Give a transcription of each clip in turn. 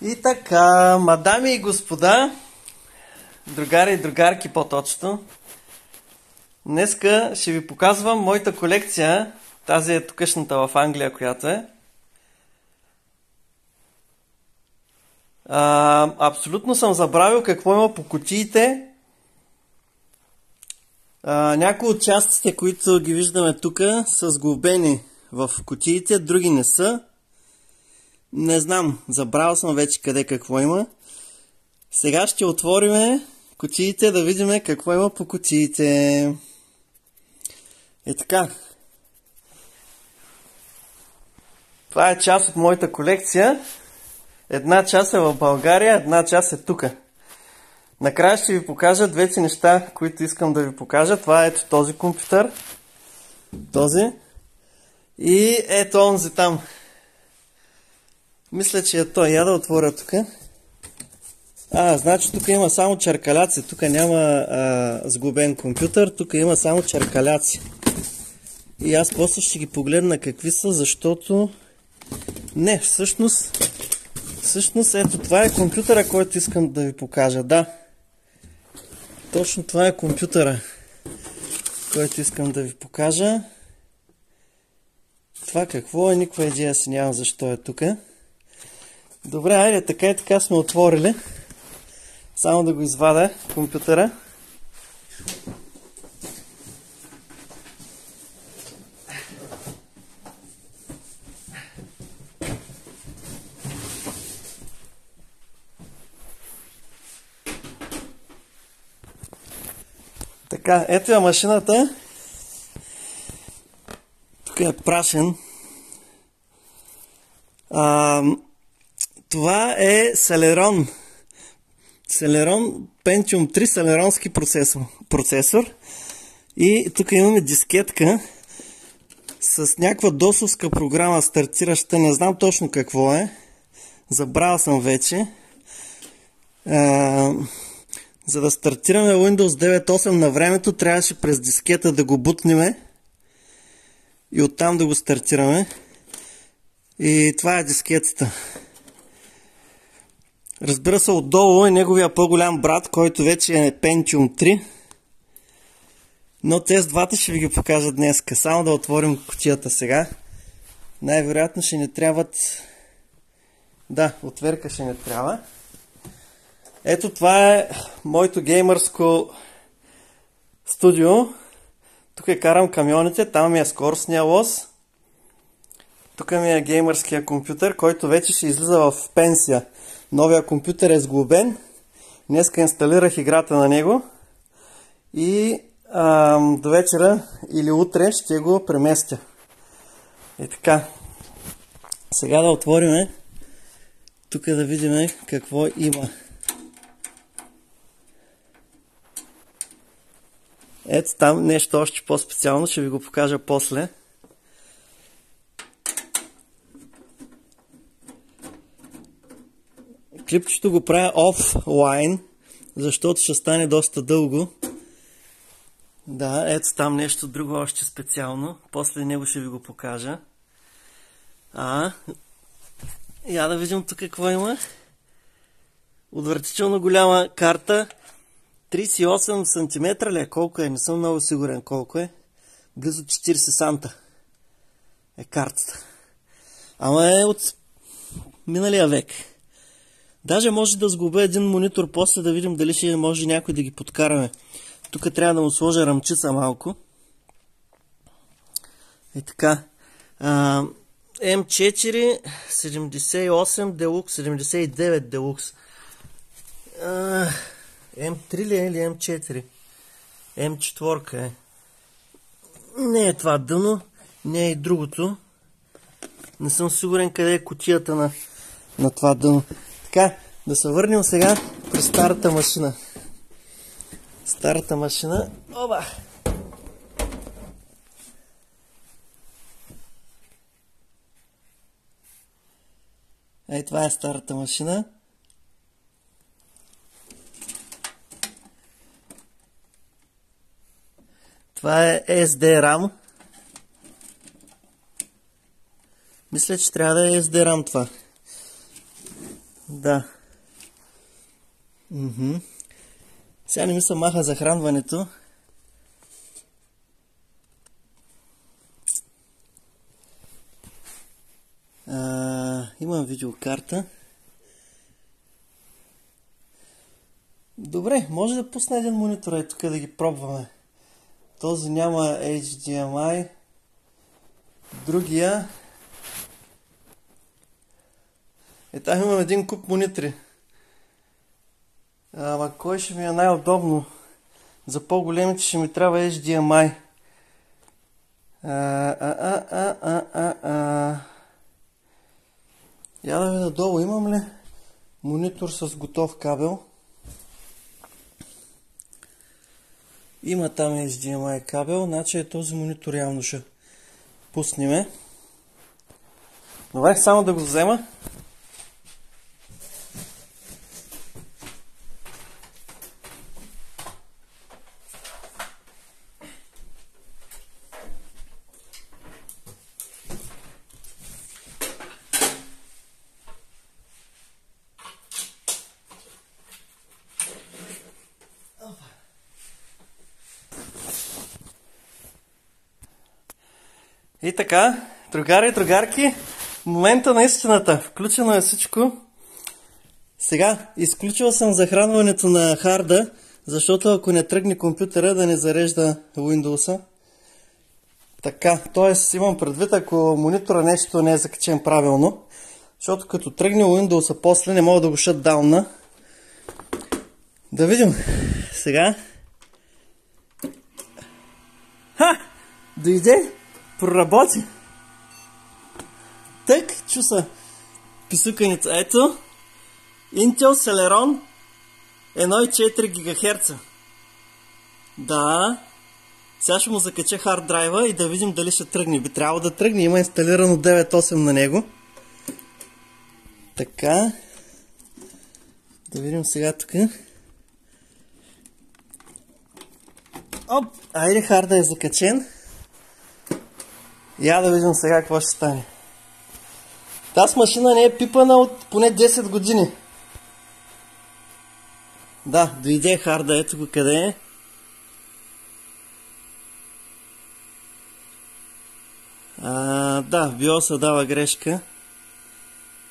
И така, мадами и господа, другари и другарки по-точно, днеска ще ви показвам моята колекция, тази е тукашната в Англия, която е. Абсолютно съм забравил какво има по кутиите. Някои от частите, които ги виждаме тук, са сглобени в кутиите, други не са. Не знам, забравил съм вече къде какво има. Сега ще отворим кутиите да видим какво има по кутиите. И така. Това е част от моята колекция. Една част е в България, една част е тук. Накрая ще ви покажа двете неща, които искам да ви покажа. Това е ето този компютър. Този. И ето онзи там. Мисля, че е той. Я да отворя тук. Значи тук има само черкаляци. Тук няма сглобен компютър. Тук има само черкаляци. И аз после ще ги погледна какви са, защото... Не, всъщност ето това е компютъра, който искам да ви покажа. Да. Точно това е компютъра, който искам да ви покажа. Това какво е? Никаква идея си нямам защо е тук. Добре, айде, така и така сме отворили. Само да го извадя компютъра. Така, ето е машината. Тук е прашен. Това е Celeron. Celeron Pentium 3 Celeronски процесор. И тук имаме дискетка с някаква досовска програма стартираща. Не знам точно какво е. Забравил съм вече. За да стартираме Windows 9.8 на времето, трябваше през дискета да го бутнем и оттам да го стартираме. И това е дискетата. Разбира се, отдолу е неговия по-голям брат, който вече е Pentium 3. Но тези двата ще ви ги покажа днес. Само да отворим кутията сега. Най-вероятно ще ни трябват... Да, отверка ще ни трябва. Ето това е моето геймърско студио. Тук карам камионите, там ми е скоростния лоз. Тук ми е геймърския компютър, който вече ще излиза в пенсия. Новия компютър е сглобен. Днеска инсталирах играта на него. И до вечера или утре ще го преместя. И така. Сега да отворим. Тук да видим какво има. Ето там нещо още по-специално, ще ви го покажа после. Клипчето го правя офлайн, защото ще стане доста дълго. Да, ето там нещо друго още специално. После него ще ви го покажа. Я да видим тук какво има. Отвратително голяма карта. 38 см ли е? Колко е? Не съм много сигурен колко е. Близо 40 санта е картата. Ама е от миналия век. Даже може да сглобя един монитор после да видим дали ще може някой да ги подкараме. Тук трябва да му сложа рамчица малко. И така. М4 78 Делукс, 79 Делукс. М3 ли е или М4? М4 е. Не е това дъно, не е и другото. Не съм сигурен къде е кутията на това дъно. Така, да се върнем сега при старата машина. Старата машина. Оба! Ей, това е старата машина. Това е SDRAM. Мисля, че трябва да е SDRAM това. Да. Сега не ми се маха захранването. Имам видеокарта. Добре, може да пусна един монитор и тук да ги пробваме. Този няма HDMI. Другия. Там имам един куп монитори. Ама кой ще ми е най-удобно? За по-големите ще ми трябва HDMI. Я да видя долу, имам ли монитор с готов кабел? Има там HDMI кабел, значи този монитор явно ще пуснеме. Добре, само да го взема. И така, другари и другарки, момента на истината. Включено е всичко. Сега, изключил съм захранването на харда, защото ако не тръгне компютъра да не зарежда Windows-а. Така, т.е. имам предвид, ако монитора нещо не е закачен правилно, защото като тръгне Windows-а после не мога да го шатдаунна. Да видим. Сега. Дойде. Проработи. Тък, чуса писуканица. Ето. Intel Celeron 1,4 ГГц. Да. Сега ще му закача хард драйва и да видим дали ще тръгне. Би трябвало да тръгне. Има инсталирано 9.8 на него. Така. Да видим сега тук. Оп! Айде, харда е закачен. Я да видим сега какво ще стане. Тази машина не е пипана от поне 10 години. Да, дойде харда, ето го къде е. Да, BIOS дава грешка.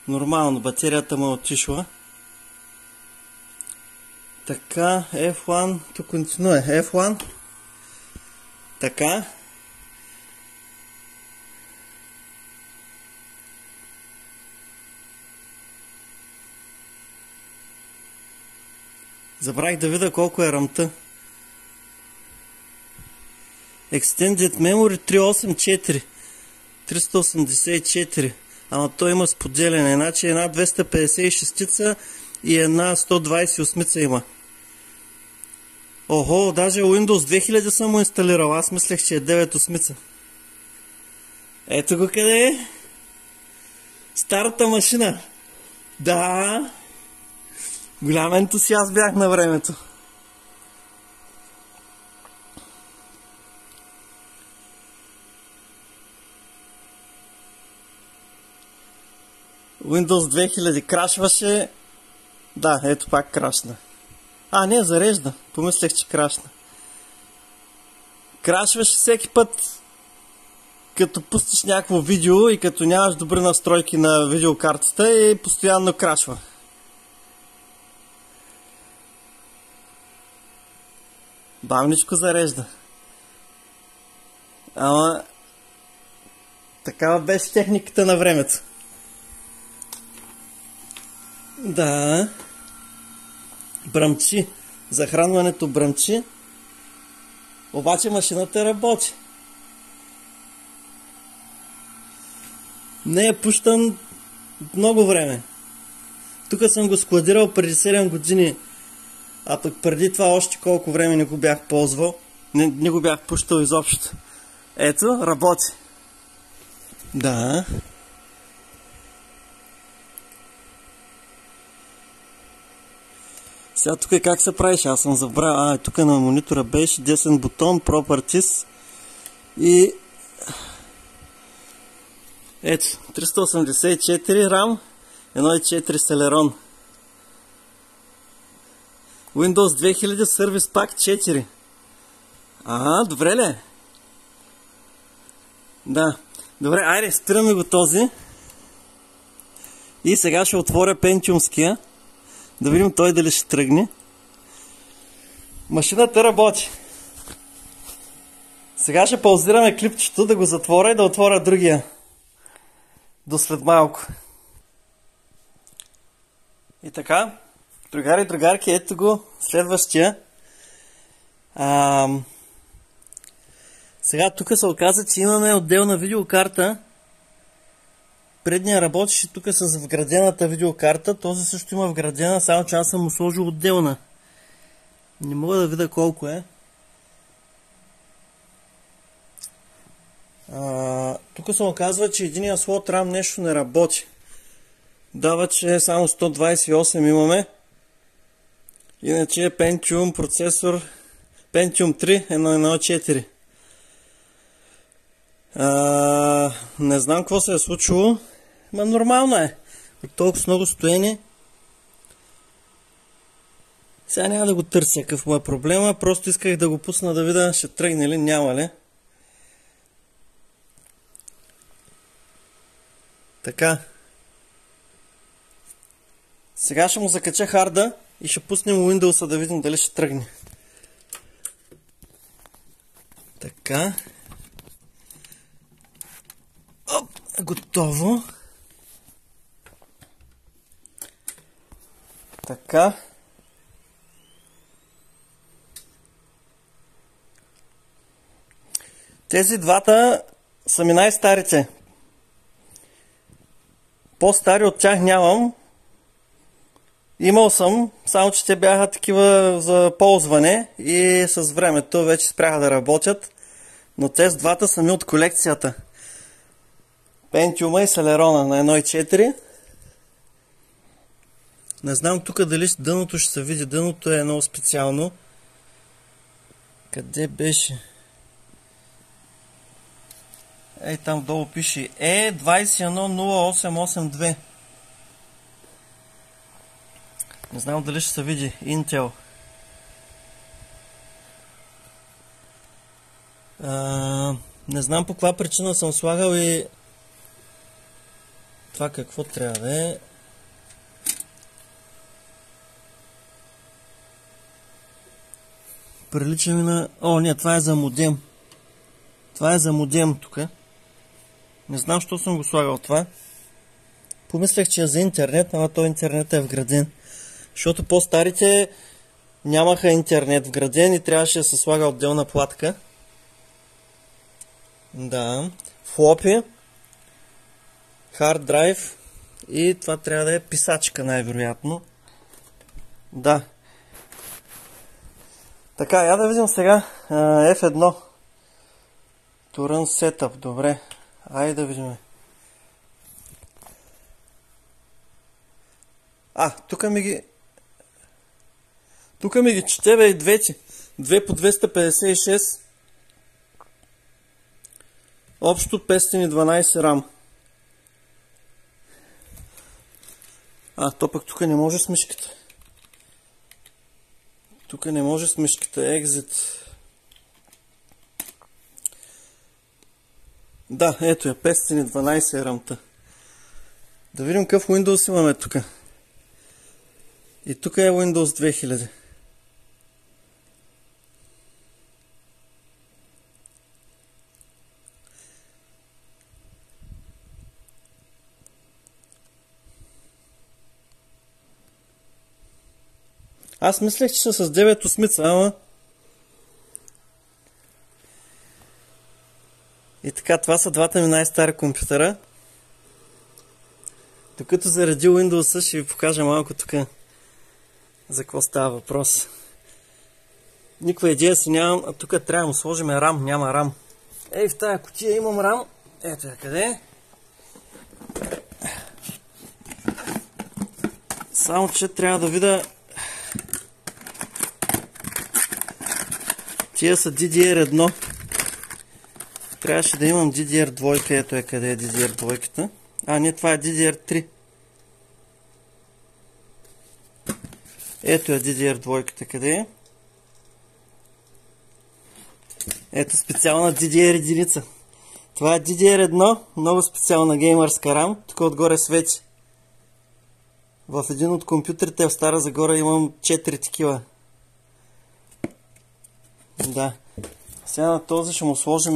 Нормално, батерията му е отишла. Така, F1, тук континуе. F1. Така. Забравих да видя колко е рамта. Extended Memory 384. 384. Ама той има споделяне. Значи една 256 и една 128 има. Охо, даже Windows 2000 съм му инсталирал. Аз мислех, че е 9.8. Ето го къде е. Старата машина. Да. Голям ентусиаст бях на времето. Windows 2000 крашваше. Да, ето пак крашна. Не, зарежда. Помислех, че крашна. Крашваше всеки път, като пустиш някакво видео и като нямаш добри настройки на видеокартата и постоянно крашва. Бавничко зарежда. Ама такава беше техниката на времето. Да. Бръмчи. Захранването бръмчи. Обаче машината работи. Не е пущан много време. Тук съм го складирал преди 7 години. А пък преди това още колко време не го бях ползвал. Не го бях пущал изобщо. Ето, работи. Да. Сега тук как се правиш? Аз съм забравил. Тук на монитора беше десен бутон, Properties и ето, 384 RAM, 1.4 Celeron. Windows 2000 Service Pack 4. Ага, добре ли? Да. Добре, айде, спираме го този. И сега ще отворя Pentium-ския. Да видим той дали ще тръгне. Машината работи. Сега ще паузираме клипчето, да го затворя и да отворя другия. До след малко. И така, другари и другарки, ето го следващия. Сега тук се оказа, че имаме отделна видеокарта. Предния работеше тук с вградената видеокарта. Този също има вградена, само че аз съм му сложил отделна. Не мога да видя колко е. Тук се оказва, че единия слот RAM нещо не работи. Дава, че само 128 имаме. Иначе е Pentium процесор Pentium 3 114. Не знам какво се е случило. Ма нормално е. От толкова много стоене. Сега няма да го търся какъв му е проблема. Просто исках да го пусна да видя ще тръгне ли, няма ли. Така. Сега ще му закача харда и ще пуснем Windows да видим дали ще тръгне. Така. Оп, готово. Така. Тези двата са ми най-старите. По-стари от тях нямам. Имал съм, само че те бяха такива за ползване и с времето вече спряха да работят. Но тези двата са ми от колекцията. Pentium и Celeron на 1.4. Не знам тук дали дъното ще се види. Дъното е много специално. Къде беше? Ей, там долу пише E210882. Не знам дали ще се види. Intel. Не знам по каква причина съм слагал и това какво трябва да е. Прилича ми на... О, не, това е за модем. Това е за модем тук. Не знам, що съм го слагал това. Помислях, че е за интернет, ама то интернет е вграден. Защото по-старите нямаха интернет вграден и трябваше да се слага отделна платка. Да. Флопи. Хард драйв. И това трябва да е писачка най-вероятно. Да. Така, я да видим сега F1. To run setup. Добре. Айде да видим. Тук ми ги... Тук ми ги чете, бе, и двете. 2 по 256. Общо 512 RAM. То пък тук не може с мишката. Тук не може с мишката. Exit. Да, ето е 512 RAM-та. Да видим какъв Windows имаме тук. И тук е Windows 2000. Аз мислех, че са с 9 осмица, ама... И така, това са двата ми най-стари компютъра. Докато заради Windows ще ви покажа малко тук за какво става въпрос. Никаква идея си нямам, а тук трябва да му сложим RAM, няма RAM. Ей, в тая кутия имам RAM. Ето я къде. Само че трябва да видя... Тия са DDR1. Трябваше да имам DDR2. Ето е къде е DDR2-ката. Не, това е DDR3. Ето е DDR2, къде е? Ето специална DDR единица. Това е DDR1, много специална геймърска RAM. Тук отгоре свети. В един от компютрите в Стара Загора имам 4 такива. Да. Сега на този ще му сложим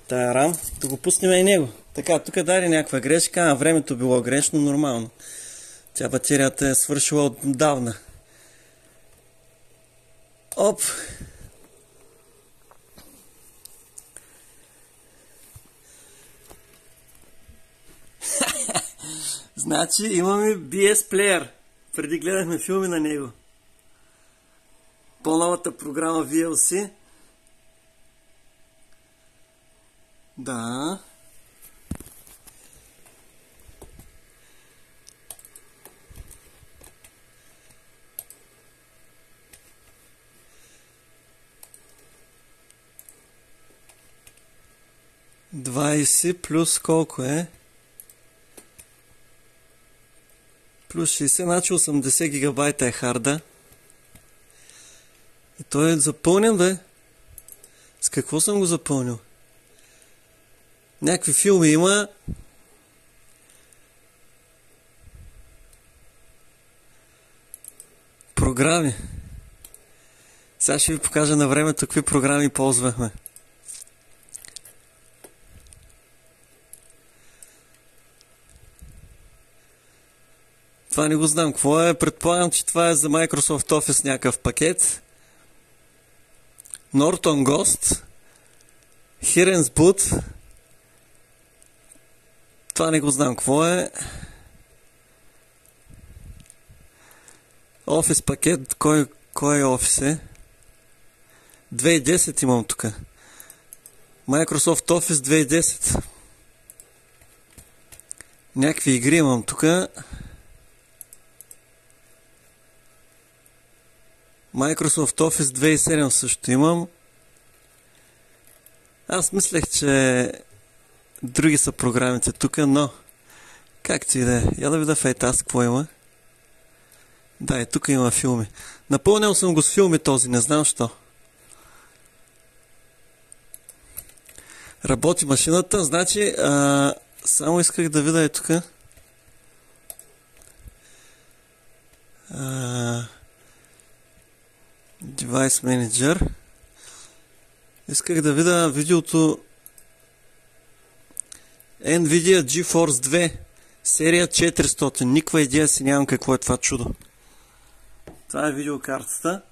тая RAM. Да го пуснем и него. Така, тук даде някаква грешка, а времето било грешно, нормално. Тя батерията е свършила отдавна. Оп! Значи имаме BS плеер. Преди гледахме филми на него. По-новата програма VLC. Да. Двадесет плюс колко е? Плюс 60, значи 80 гигабайта е харда. И той е запълнен, бе. С какво съм го запълнил? Някакви филми има. Програми. Сега ще ви покажа на времето какви програми ползвахме. Това не го знам какво е. Предполагам, че това е за Microsoft Office някакъв пакет. Norton Ghost. Heren's Boot. Това не го знам какво е. Office пакет. Кой е Office е? 2010 имам тук. Microsoft Office 2010. Някакви игри имам тук. Microsoft Office 2007 също имам. Аз мислех, че други са програмите тук, но както и да е. Я да видя в Etask какво има. Да, и тук има филми. Напълнял съм го с филми този, не знам що. Работи машината, значи само исках да видя тук. Device Manager. Исках да видя видеото NVIDIA GeForce 2 серия 400. Никаква идея си нямам какво е това чудо. Това е видеокартата.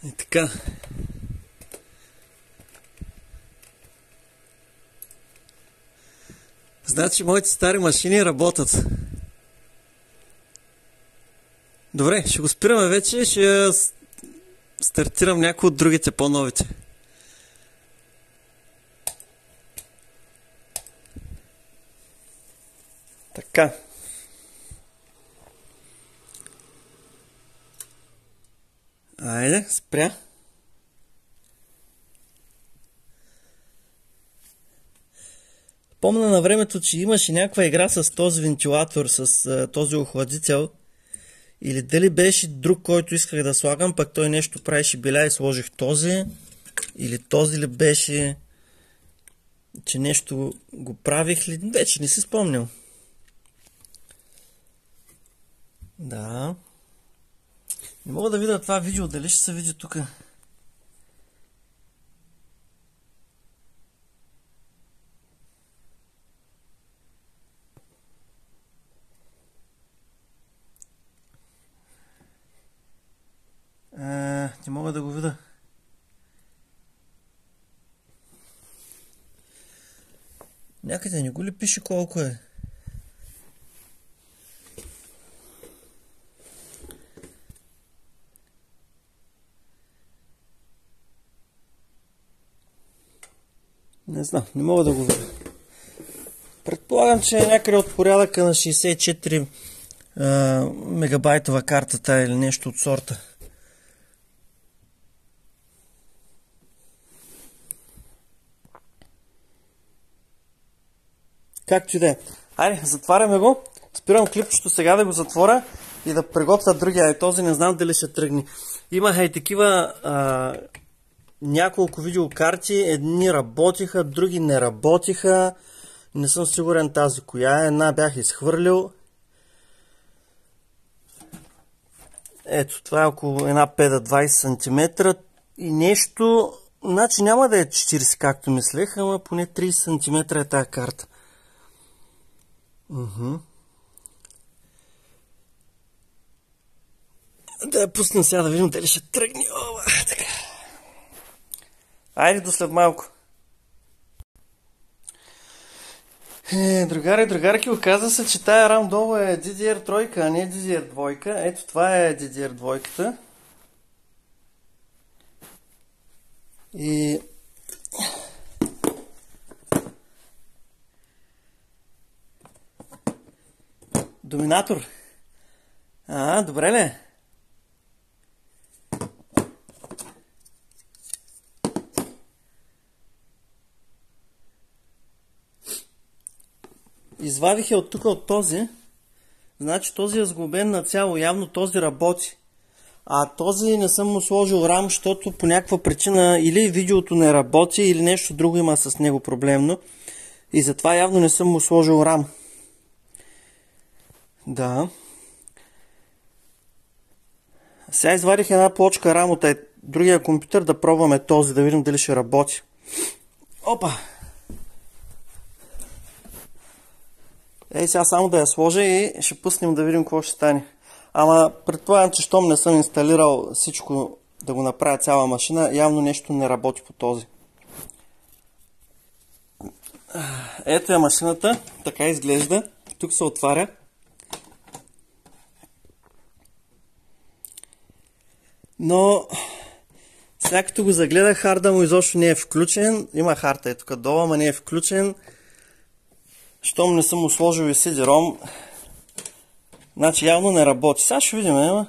И така. Значи моите стари машини работят. Добре, ще го спираме вече, ще стартирам някои от другите по-новите. Така. Айде, спря. Помня на времето, че имаше някаква игра с този вентилатор, с този охладител. Или дали беше друг, който исках да слагам, пък той нещо правеше беля и сложих този. Или този ли беше, че нещо го правих ли, вече не си спомнял. Да. Не мога да видя това видео, дали ще се види тук. Не мога да го видя. Някъде не го ли пише колко е? Не знам, не мога да го видя. Предполагам, че е някъде от порядъка на 64 мегабайтова картата или нещо от сорта. Както и да е. Айде, затваряме го. Спирам клипчето сега да го затворя и да приготвя другия. Този не знам дали ще тръгне. Имаха и такива няколко видеокарти. Едни работиха, други не работиха. Не съм сигурен тази коя е. Една бях изхвърлил. Ето, това е около една педа 20 см и нещо, значи няма да е 40 както мислех, ама поне 30 см е тази карта. Да я пусна сега да видим дали ще тръгне. Оба, така. Айде до след малко. Другарки, оказва се, че тая рам долу е DDR3, а не DDR2. Ето това е DDR2. И... Доминатор. Добре ли? Извадих я от тук от този. Значи този е сглобен на цяло. Явно този работи. А този не съм му сложил рам, защото по някаква причина или видеото не работи, или нещо друго има с него проблемно. И затова явно не съм му сложил рам. Да. Сега извадих една плочка рам от другия компютър да пробваме този, да видим дали ще работи. Опа! Сега само да я сложа и ще пуснем да видим какво ще стане. Ама предполагам, че щом не съм инсталирал всичко да го направя цяла машина, явно нещо не работи по този. Ето е машината, така изглежда. Тук се отваря. Но сега като го загледах, харда му изобщо не е включен. Има харта тук долу, ама не е включен. Щом не съм му сложил и CD-ROM, значи явно не работи. Сега ще видим,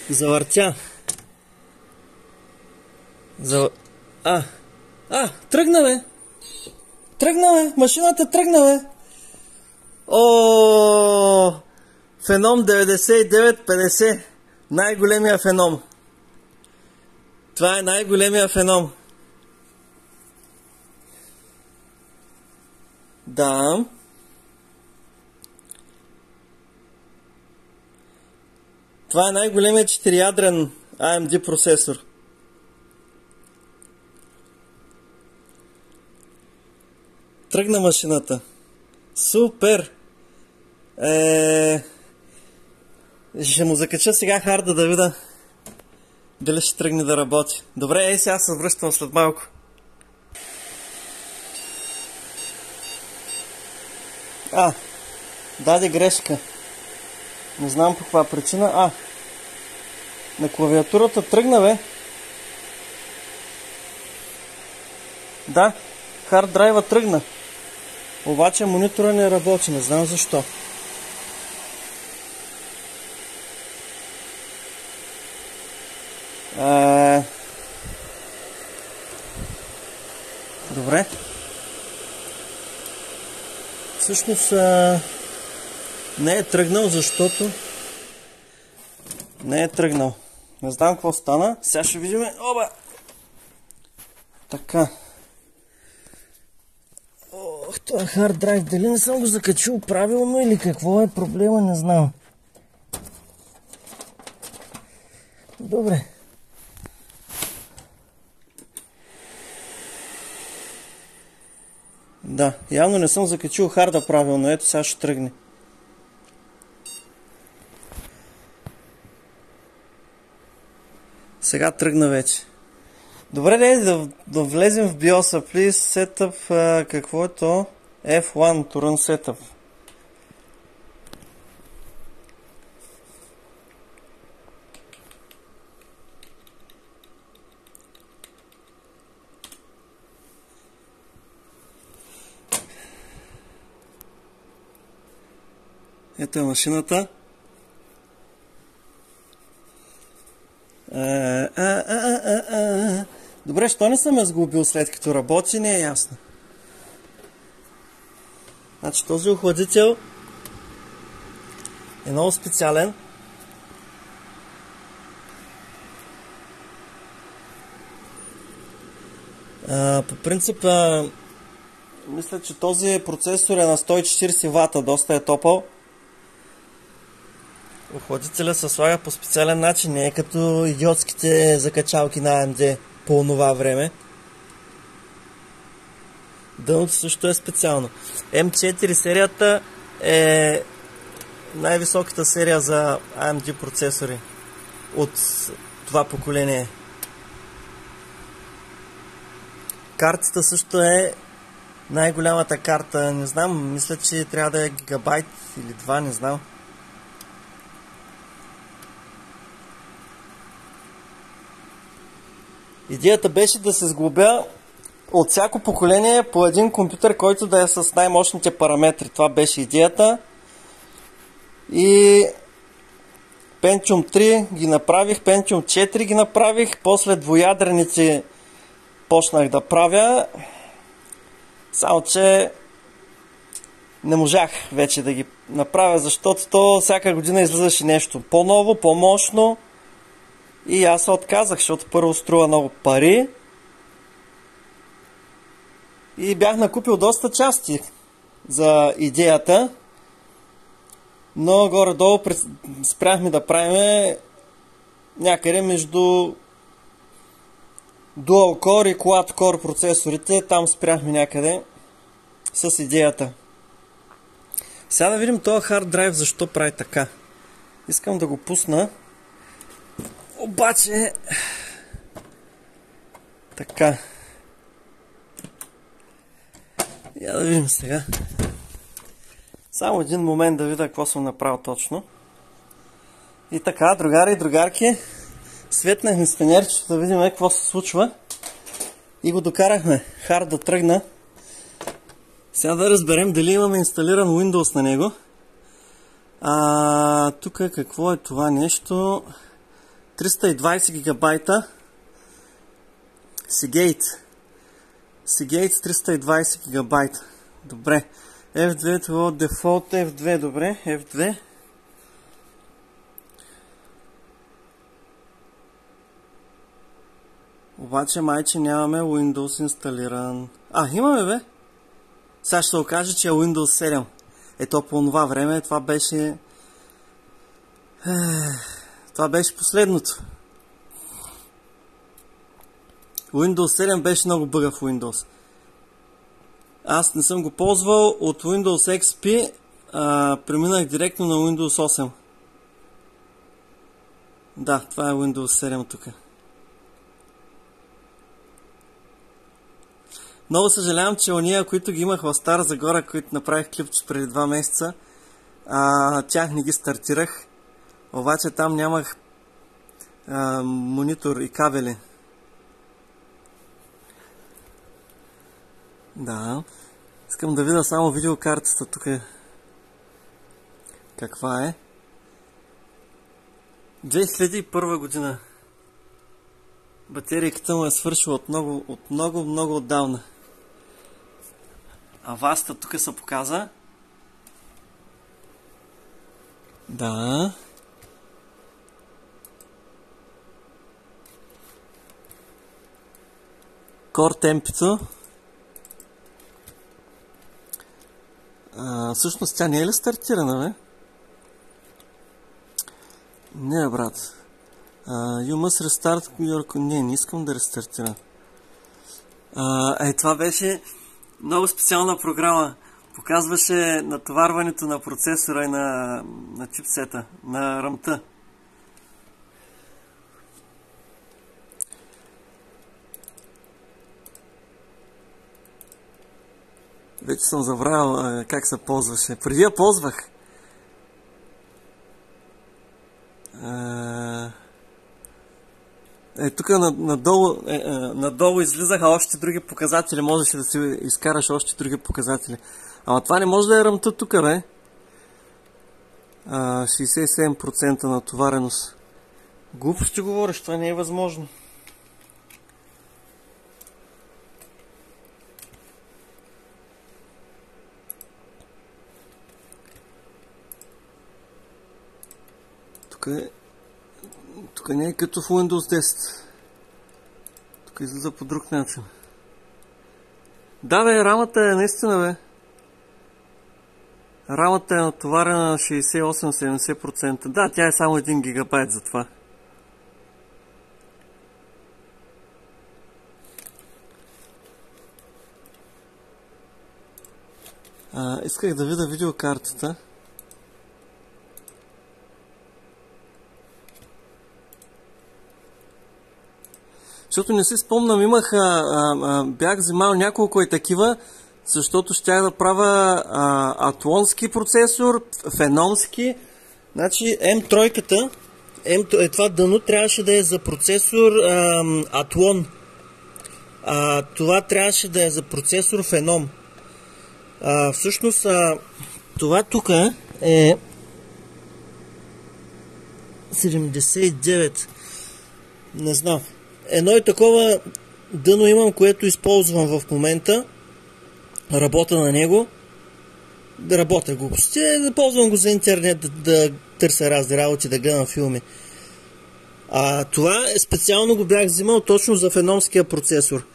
завъртя. Тръгна бе! Тръгна бе! Машината тръгна бе! Феном 9950. Най-големия феном. Това е най-големия феном. Да. Това е най-големият 4-ядрен AMD процесор. Тръгна машината. Супер! Ще му закача сега харда да видя дали ще тръгне да работи. Добре, сега се връщам след малко. Даде грешка. Не знам по каква причина. На клавиатурата тръгна, бе. Да, хард драйва тръгна. Обаче монитора не работи, не знам защо. Добре. Всъщност не е тръгнал, защото не е тръгнал. Не знам какво стана. Сега ще видим. Оба! Така. Това хард драйв, дали не съм го закачил правилно или какво е проблема, не знам. Добре. Да, явно не съм закачил харда правилно. Ето сега ще тръгне. Сега тръгна вече. Добре, да влезем в BIOS-а. Please setup, какво е то? F1 to run setup. Ето е машината. Добре, що не съм я сглобил след като работи, не е ясно. Значи този охладител е много специален. По принцип, мисля, че този процесор е на 140 вата, доста е топъл. Охладителя се слага по специален начин, не е като идиотските закачалки на AMD по това време. Дъното също е специално. M4 серията е най-високата серия за AMD процесори от това поколение. Картата също е най-голямата карта. Не знам, мисля, че трябва да е гигабайт или 2, не знам. Идеята беше да се сглобя от всяко поколение по един компютър, който да е с най-мощните параметри. Това беше идеята. И Pentium 3 ги направих, Pentium 4 ги направих, после двуядрените почнах да правя. Само че не можах вече да ги направя, защото то всяка година излизаше нещо по-ново, по-мощно. И аз се отказах, защото първо струва много пари. И бях накупил доста части за идеята. Но горе-долу спряхме да правим някъде между Dual Core и Quad Core процесорите. Там спряхме някъде с идеята. Сега да видим този хард драйв защо прави така. Искам да го пусна. Обаче така. Я да видим сега. Само един момент да видя какво съм направил точно. И така, другари и другарки, светнахме стенерчето да видим какво се случва. И го докарахме. Хард да тръгна. Сега да разберем дали имаме инсталиран Windows на него. Тук какво е това нещо? 320 гигабайта. Seagate 320 гигабайта. Добре. F2, това дефолт F2, добре. F2. Обаче майче нямаме Windows инсталиран. Имаме бе. Сега ще се окаже, че е Windows 7. Ето по това време това беше... Това беше последното. Windows 7 беше много бъгав Windows. Аз не съм го ползвал от Windows XP, преминах директно на Windows 8. Да, това е Windows 7 тук. Много съжалявам, че ония, които ги имах в Стара Загора, които направих клипче преди 2 месеца, тях не ги стартирах. Обаче там нямах монитор и кабели. Да. Искам да видя само видеокартата тук. Каква е? 2001 година. Батерийката му е свършила от много отдавна. Аваста тук се показа. Да. Core темпито. Всъщност тя не е ли стартирана, бе? Не, брат. You must restart your... Не искам да рестартира. Това беше много специална програма. Показваше натоварването на процесора и на чипсета, на рамта. Вече съм забравил как се ползваше. Преди я ползвах. Тук надолу излизаха още други показатели. Можеше да си изкараш още други показатели. Ама това не може да е рамта тук, бе. 67% натовареност. Глупости говориш, това не е възможно. Тук не е като в Windows 10. Тук излиза по друг начин. Да, бе, рамата е наистина, бе. Рамата е натоварена на 68-70%. Да, тя е само 1 гигабайт за това. Исках да видя видеокартата. Защото не си спомням, бях взимал няколко и такива, защото щях да правя атлонски процесор, феномски. Значи M3-ката, това дъно трябваше да е за процесор Атлон. Това трябваше да е за процесор Феном. Всъщност това тук е 79. Не знам. Едно и такова дъно имам, което използвам в момента. Работя на него. Да работя глупости. Ползвам го за интернет, да търся разни работи, да гледам филми. Това специално го бях взимал точно за феномския процесор.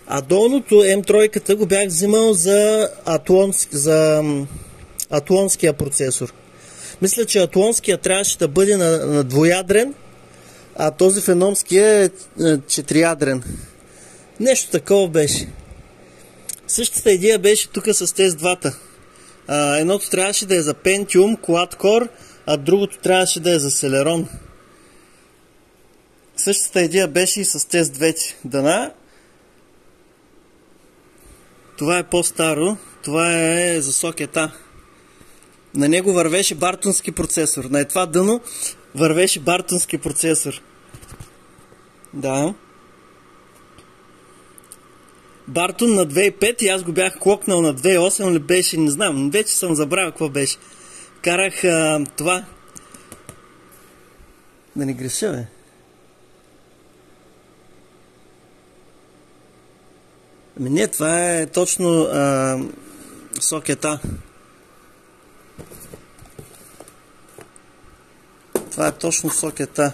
А долното M3-ката го бях взимал за атлонския процесор. Мисля, че атлонския трябваше да бъде на двуядрен, а този феномския е 4-ядрен. Нещо такова беше. Същата идея беше тук с тези двата. Едното трябваше да е за Pentium, Quad-Core, а другото трябваше да е за Celeron. Същата идея беше и с тези двете дъна. Това е по-старо. Това е за сокета. На него вървеше бартонски процесор. На това дъно вървеше бартонски процесор. Да. Бартон на 2.5 и аз го бях клокнал на 2.8 ли беше, не знам. Вече съм забравил какво беше. Карах това. Да не греша, бе. Ами не, това е точно сокета. Това е точно сокета.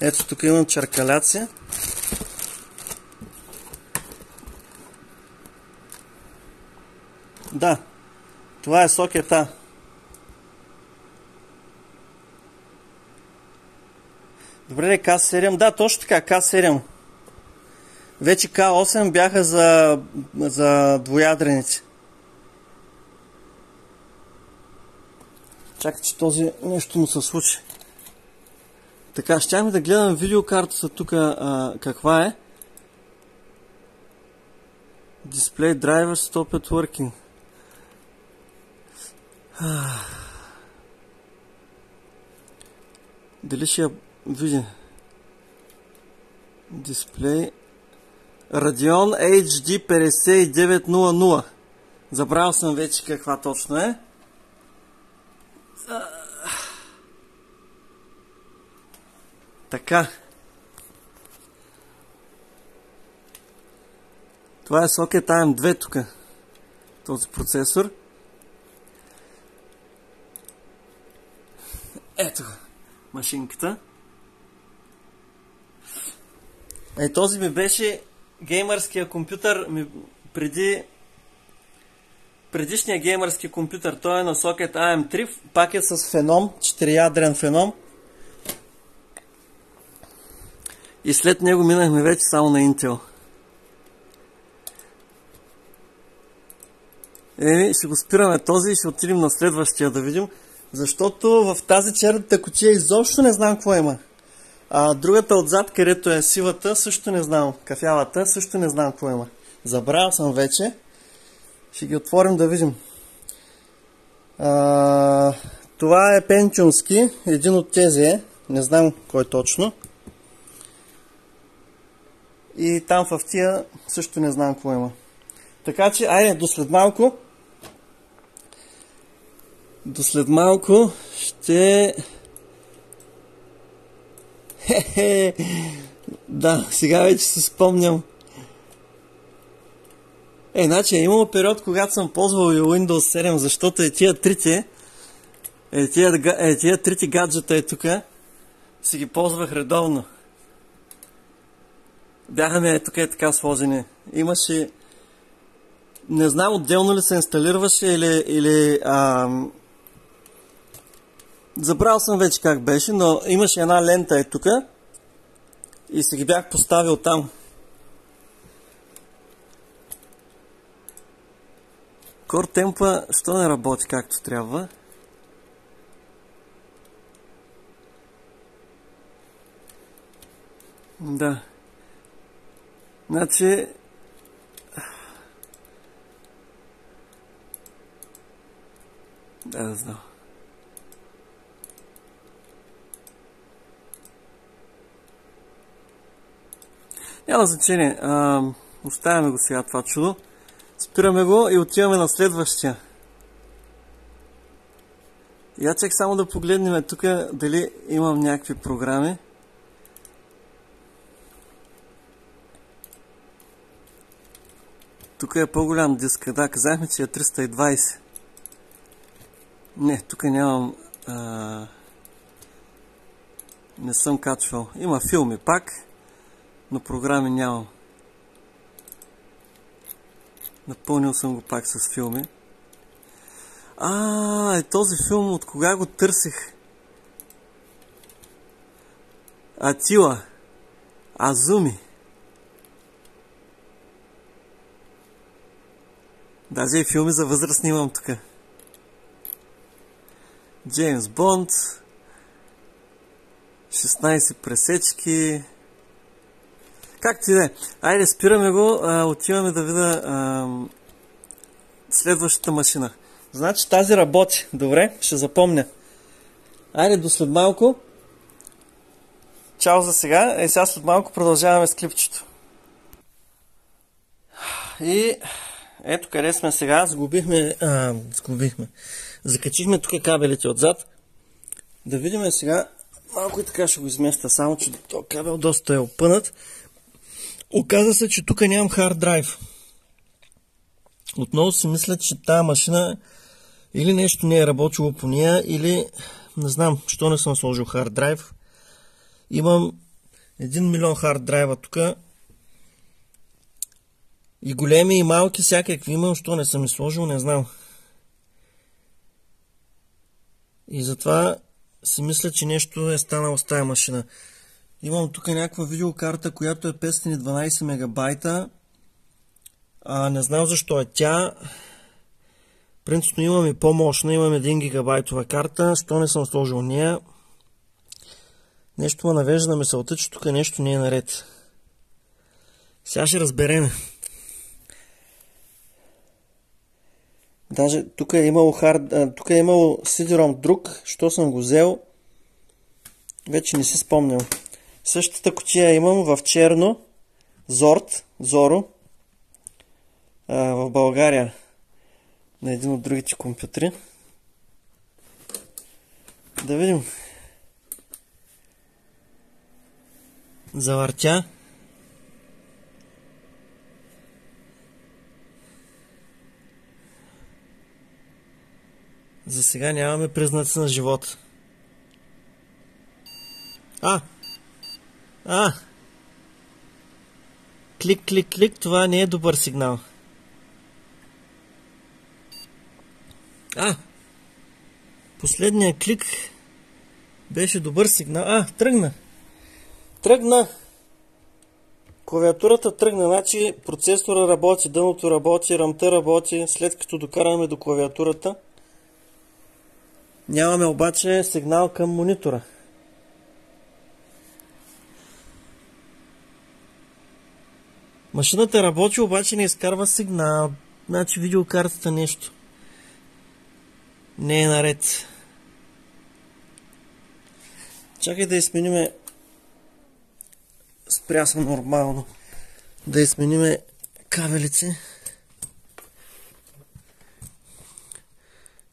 Ето тук имам чаркаляция. Да, това е сокета. Добре, К7. Да, точно така, К7. Вече К8 бяха за двуядреници. Чакай, че този нещо му се случи. Така, щяхме да гледам видеокартата тук каква е. Display driver stopped working. Дали ще я види? Дисплей Radeon HD 5900. Забравил съм вече каква точно е. Така. Това е Socket AM2 тук. Този процесор. Ето машинката. Този ми беше геймърския компютър предишния геймърски компютър. Той е на Socket AM3. Пак е с феном, 4-ядрен феном. И след него минахме вече само на Intel. Ще го спираме този и ще отидем на следващия да видим. Защото в тази черната кутия изобщо не знам какво има. Другата отзад, където е сивата, също не знам. Кафявата, също не знам какво има. Забравял съм вече. Ще ги отворим да видим. Това е пентиумски. Един от тези е. Не знам кой точно. И там в тия също не знам какво има. Така че, айде, до след малко. До след малко ще... Да, сега вече се спомням. Значи е имало период, когато съм ползвал и Windows 7, защото тия трите Тия трите гаджета е тук. Си ги ползвах редовно. Бяха ми тук така сложени. Имаше... Не знам отделно ли се инсталираше или забрал съм вече как беше, но имаше една лента тук и си ги бях поставил там. Core темпа, що не работи както трябва? Да. Значи... Да знам. Няма значение. Оставяме го сега това чудо. Спираме го и отиваме на следващия. Я чак само да погледнем тук дали имам някакви програми. Тук е по-голям диск. Да, казахме, че е 320. Не, тук нямам... Не съм качвал. Има филми пак, но програми нямам. Напълнил съм го пак с филми. Този филм от кога го търсих? Атила. Азуми. Даже и филми за възрастни имам тук. Джеймс Бонд. 16 пресечки. Както и да е. Айде, спираме го. Отиваме да видя следващата машина. Значи тази работи. Добре, ще запомня. Айде, до след малко. Чао за сега. Сега след малко продължаваме с клипчето. И ето къде сме сега. Сгубихме. Закачихме тук кабелите отзад. Да видим сега. Малко и така ще го изместя. Само, че този кабел доста е опънат. Оказа се, че тук нямам хард драйв. Отново си мисля, че тази машина или нещо не е работило по нея, или не знам, що не съм сложил хард драйв. Имам 1 милион хард драйва тук. И големи, и малки, всякакви имам, що не съм сложил, не знам. И затова си мисля, че нещо е станало с тази машина. Имам тук някаква видеокарта, която е 512 мегабайта. Не знам защо е тя. Принципно имам и по-мощна, имам 1 гигабайтова карта. Що не съм сложил нея? Нещо ме навежда на мисълта, че тук нещо не е наред. Сега ще разбереме. Даже тук е имало CD-ROM друг, що съм го взел. Вече не си спомням. Същата кутия имам в черно. Зоро. В България. На един от другите компютри. Да видим. Завъртя. За сега нямаме признаци на живота. Клик, това не е добър сигнал. Последният клик беше добър сигнал. Тръгна. Клавиатурата тръгна, значи процесора работи, дъното работи, рамта работи, след като докараме до клавиатурата. Нямаме обаче сигнал към монитора. Машината работи, обаче не изкарва сигнал. Значи видеокартата нещо не е наред. Чакай да измениме. Спря съм нормално. Да измениме кабелите.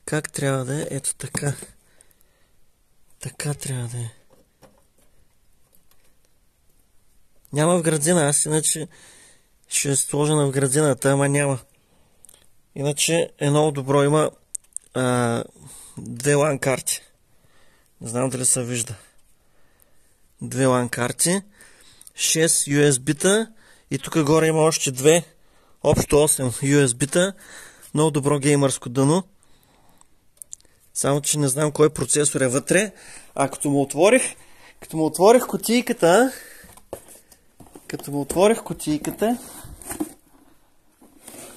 Как трябва да е? Ето така. Така трябва да е. Няма вградена, аз иначе ще сложа на вградената, ама няма. Иначе е много добро. Има две LAN карти. Не знам дали се вижда. Две LAN карти, 6 USB-та и тук горе има още две, общо 8 USB-та. Много добро геймърско дъно. Само че не знам кой процесор е вътре. А като му отворих кутийката,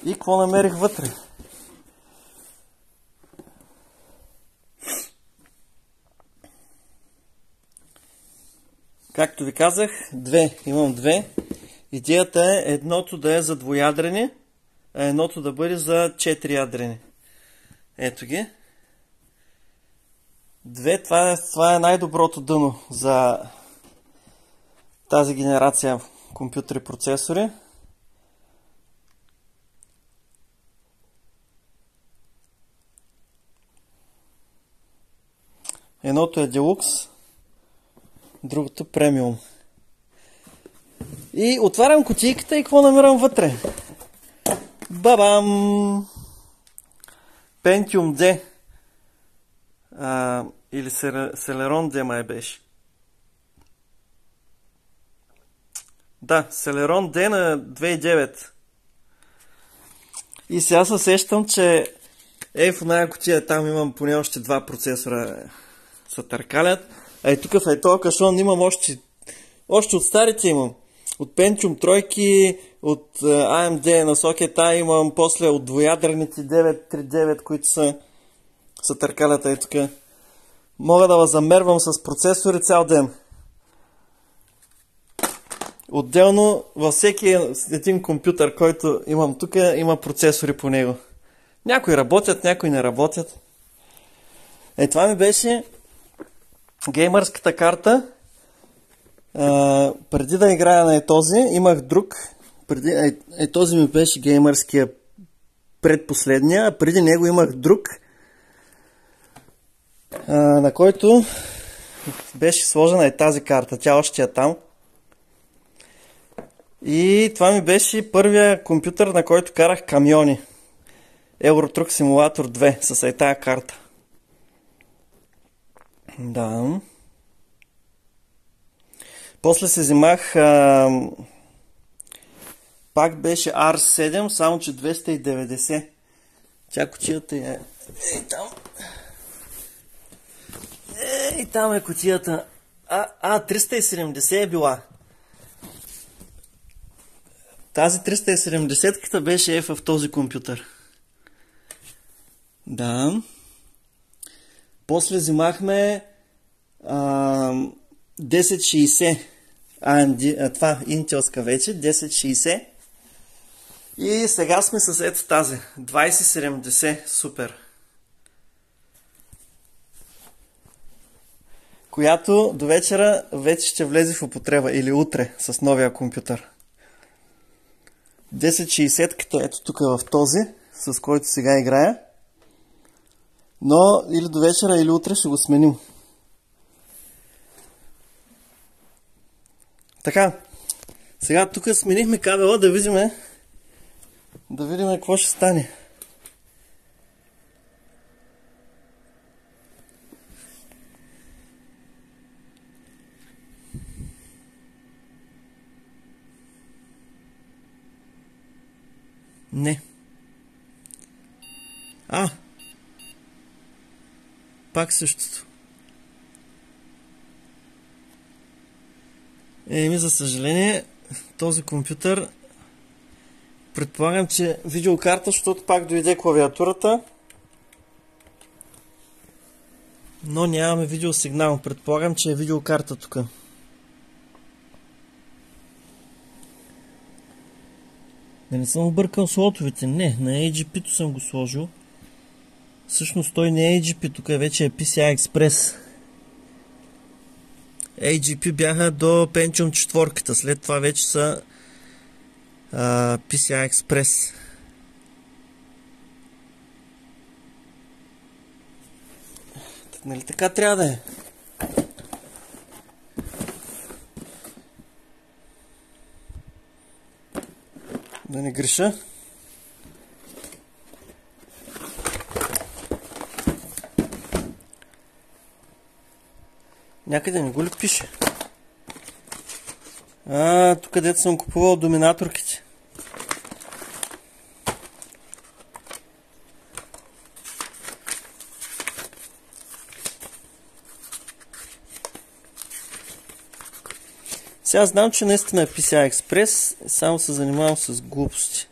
и какво намерих вътре? Както ви казах, имам две. Идеята е едното да е за двуядрени, а едното да бъде за 4 ядрени. Ето ги. Две, това е най-доброто дъно за тази генерация компютри процесори. Едното е Deluxe, другото Premium. И отварям кутийката и какво намирам вътре? Бабам! Pentium D. Или Celeron D май беше. Да, Celeron D на 2.9. И сега се сещам, че в оная кутия там имам поне още два процесора са търкалят. А и тук в този кашон имам още от старите имам. От Pentium 3, от AMD на сокета имам, после от двоядрените 939, които са търкалята и тук. Мога да замервам с процесори цял ден. Отделно във всеки един компютър, който имам тук, има процесори по него. Някои работят, някои не работят. Това ми беше геймърската карта. Преди да играя на този, имах друг. Този ми беше геймърския предпоследния, а преди него имах друг, на който беше сложена тази карта. Тя още е там. И това ми беше първия компютър, на който карах камиони. Eurotruck Simulator 2 с тая карта. Да. После се взимах пак беше R7, само че 290. Тя кутията е там. Там е кутията. 370 е била. Тази 370-ката беше в този компютър. Да. После взимахме 1060. Това интелска вече. 1060. И сега сме с ето тази. 2070. Супер. Която до вечера вече ще влезе в употреба. Или утре с новия компютър. 1060-ката ето тук в този, с който сега играя. Но или до вечера, или утре ще го сменим. Така. Сега тук сменихме кабела да видим какво ще стане. Не. Пак същото. За съжаление, този компютър предполагам, че видеокарта, защото пак дойде клавиатурата, но нямаме видеосигнал. Предполагам, че е видеокарта тук. Да не съм объркал слотовете. Не, на AGP-то съм го сложил. Всъщност той не е AGP, тук вече е PCI Express. AGP бяха до Pentium 4, след това вече са PCI Express. Нали така трябва да е? Да не греша. Някъде не го ли пише? Тук където съм купувал доминаторките. Сега знам, че наистина е PCI Express, само се занимавам с глупости.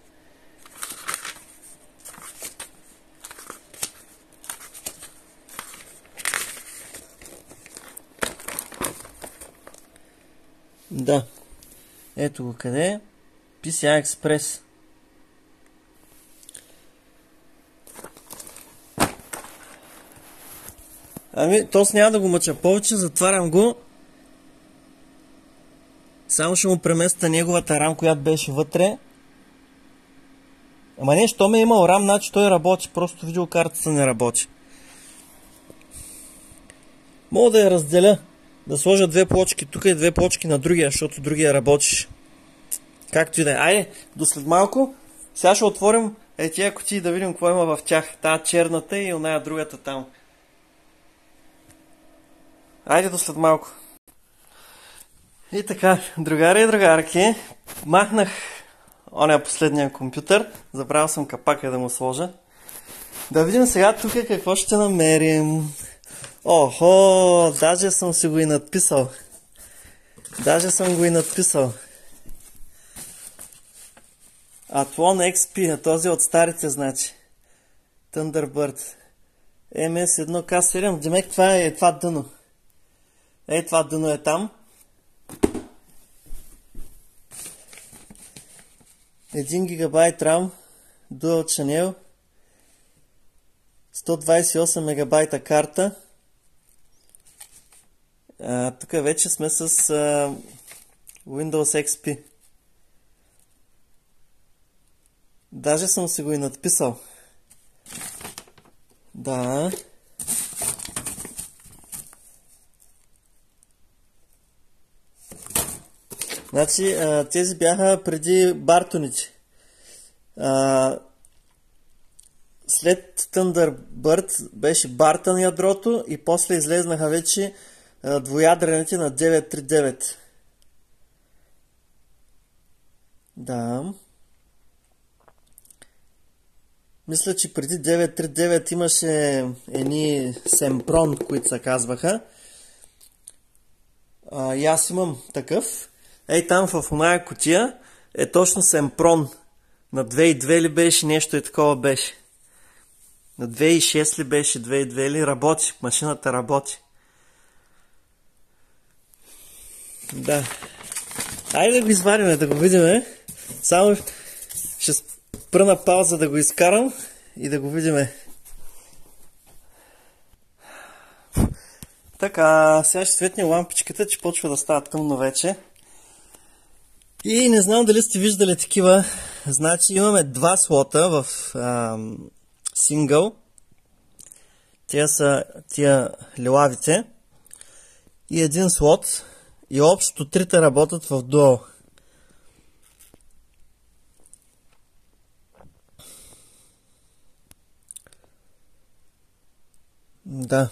Да. Ето го къде е. PCI Express. Ами, тос няма да го мъча повече, затварям го. Само ще му преместя неговата RAM, която беше вътре. Ама не, що ме е имал RAM, значи той работи, просто видеокартата не работи. Мога да я разделя. Да сложа две плочки тук и две плочки на другия, защото другия работиш. Както и да е. Айде, до след малко. Сега ще отворим тия кутии да видим какво има в тях. Та черната и оная другата там. Айде до след малко. И така, другари и другарки, махнах оня последния компютър. Забравил съм капака да му сложа. Да видим сега тук какво ще намерим. Охо, даже съм си го и надписал. Athlon XP, този от старите, значи. Thunderbird. MS1K7, демек това е това дъно. Това дъно е там. 1 гигабайт RAM, Dual Channel, 128 мегабайта карта. Тук вече сме с Windows XP. Даже съм си го и надписал. Да. Значи, тези бяха преди Бартоните. След Thunderbird беше Бартън ядрото и после излезнаха вече двуядрените на 939. Да. Мисля, че преди 939 имаше едни Sempron, които се казваха. И аз имам такъв. Там в оная кутия е точно Sempron. На 2.2 ли беше, нещо и такова беше. На 2.6 ли беше, 2.2 ли, работи, машината работи. Да. Айде да го извадим, да го видим. Само ще спра на пауза да го изкарам и да го видим. Така, сега ще светне лампичката, че почва да става тъмно вече. И не знам дали сте виждали такива. Значи имаме два слота в сингъл. Тия са тия лилавите. И един слот. И общо трите работят в дуал. Да.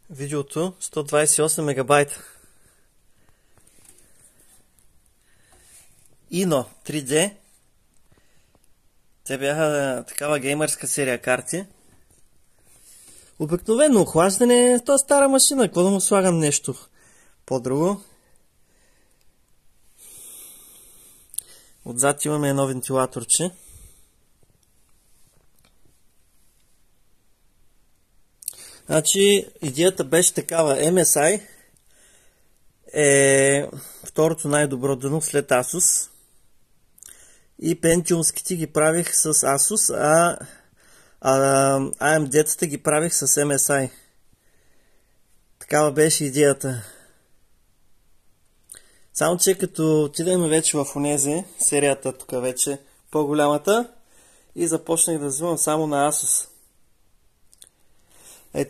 Видеото 128 мегабайта. Ино 3D. Те бяха такава геймърска серия карти. Обикновено охлаждане, то е стара машина, какво да му слагам нещо по-друго. Отзад имаме едно вентилаторче. Значи, идеята беше такава. MSI е второто най-добро дъно след Asus. И Pentiumските ги правих с Asus, а AMD-тата ги правих с MSI. Такава беше идеята. Само че като отидем вече в онези, серията тук вече по-голямата, и започнах да взимам само на Asus.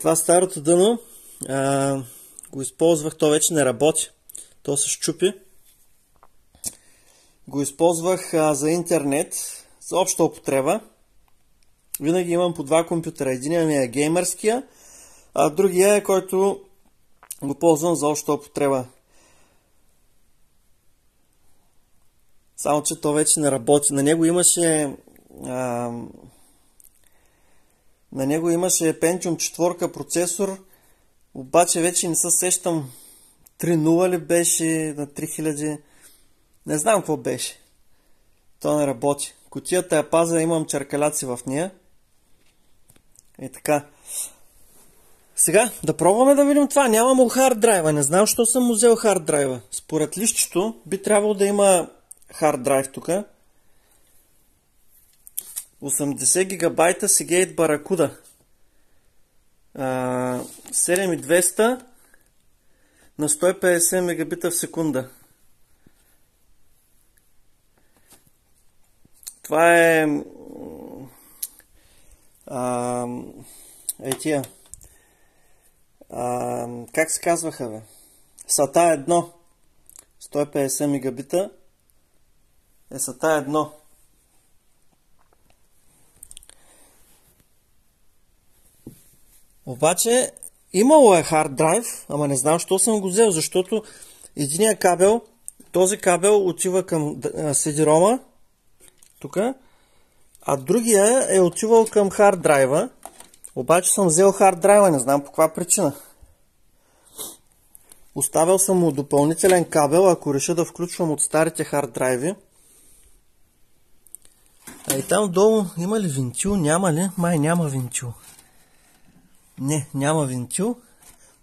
Това старото дъно го използвах, то вече не работи. То се счупи. Го използвах за интернет, за обща употреба. Винаги имам по два компютъра. Единият ми е геймърския, а другия е, който го ползвам за обща употреба. Само, че то вече не работи. На него имаше Pentium 4 процесор, обаче вече не се сещам 3.0 ли беше на 3000. Не знам какво беше. То не работи. Кутията я пазя, имам черкаляци в нея. И така. Сега да пробваме да видим това. Нямам му хард драйва. Не знам, защо съм му взел хард драйва. Според лището би трябвало да има хард драйв тук. 80 гигабайта Seagate Barracuda. 7200 на 150 мегабита в секунда. Това е тия. Как се казваха, бе? SATA 1. 150 мегабита е SATA 1. Обаче имало е хард драйв, ама не знам, що съм го взел, защото единия кабел, този кабел отива към CD-ROM-а, тук, а другия е отивал към хард драйва, обаче съм взел хард драйва, не знам по каква причина. Оставил съм му допълнителен кабел, ако реша да включвам от старите хард драйви. А и там долу има ли вентил? Няма ли? Май няма вентил. Не, няма вентил.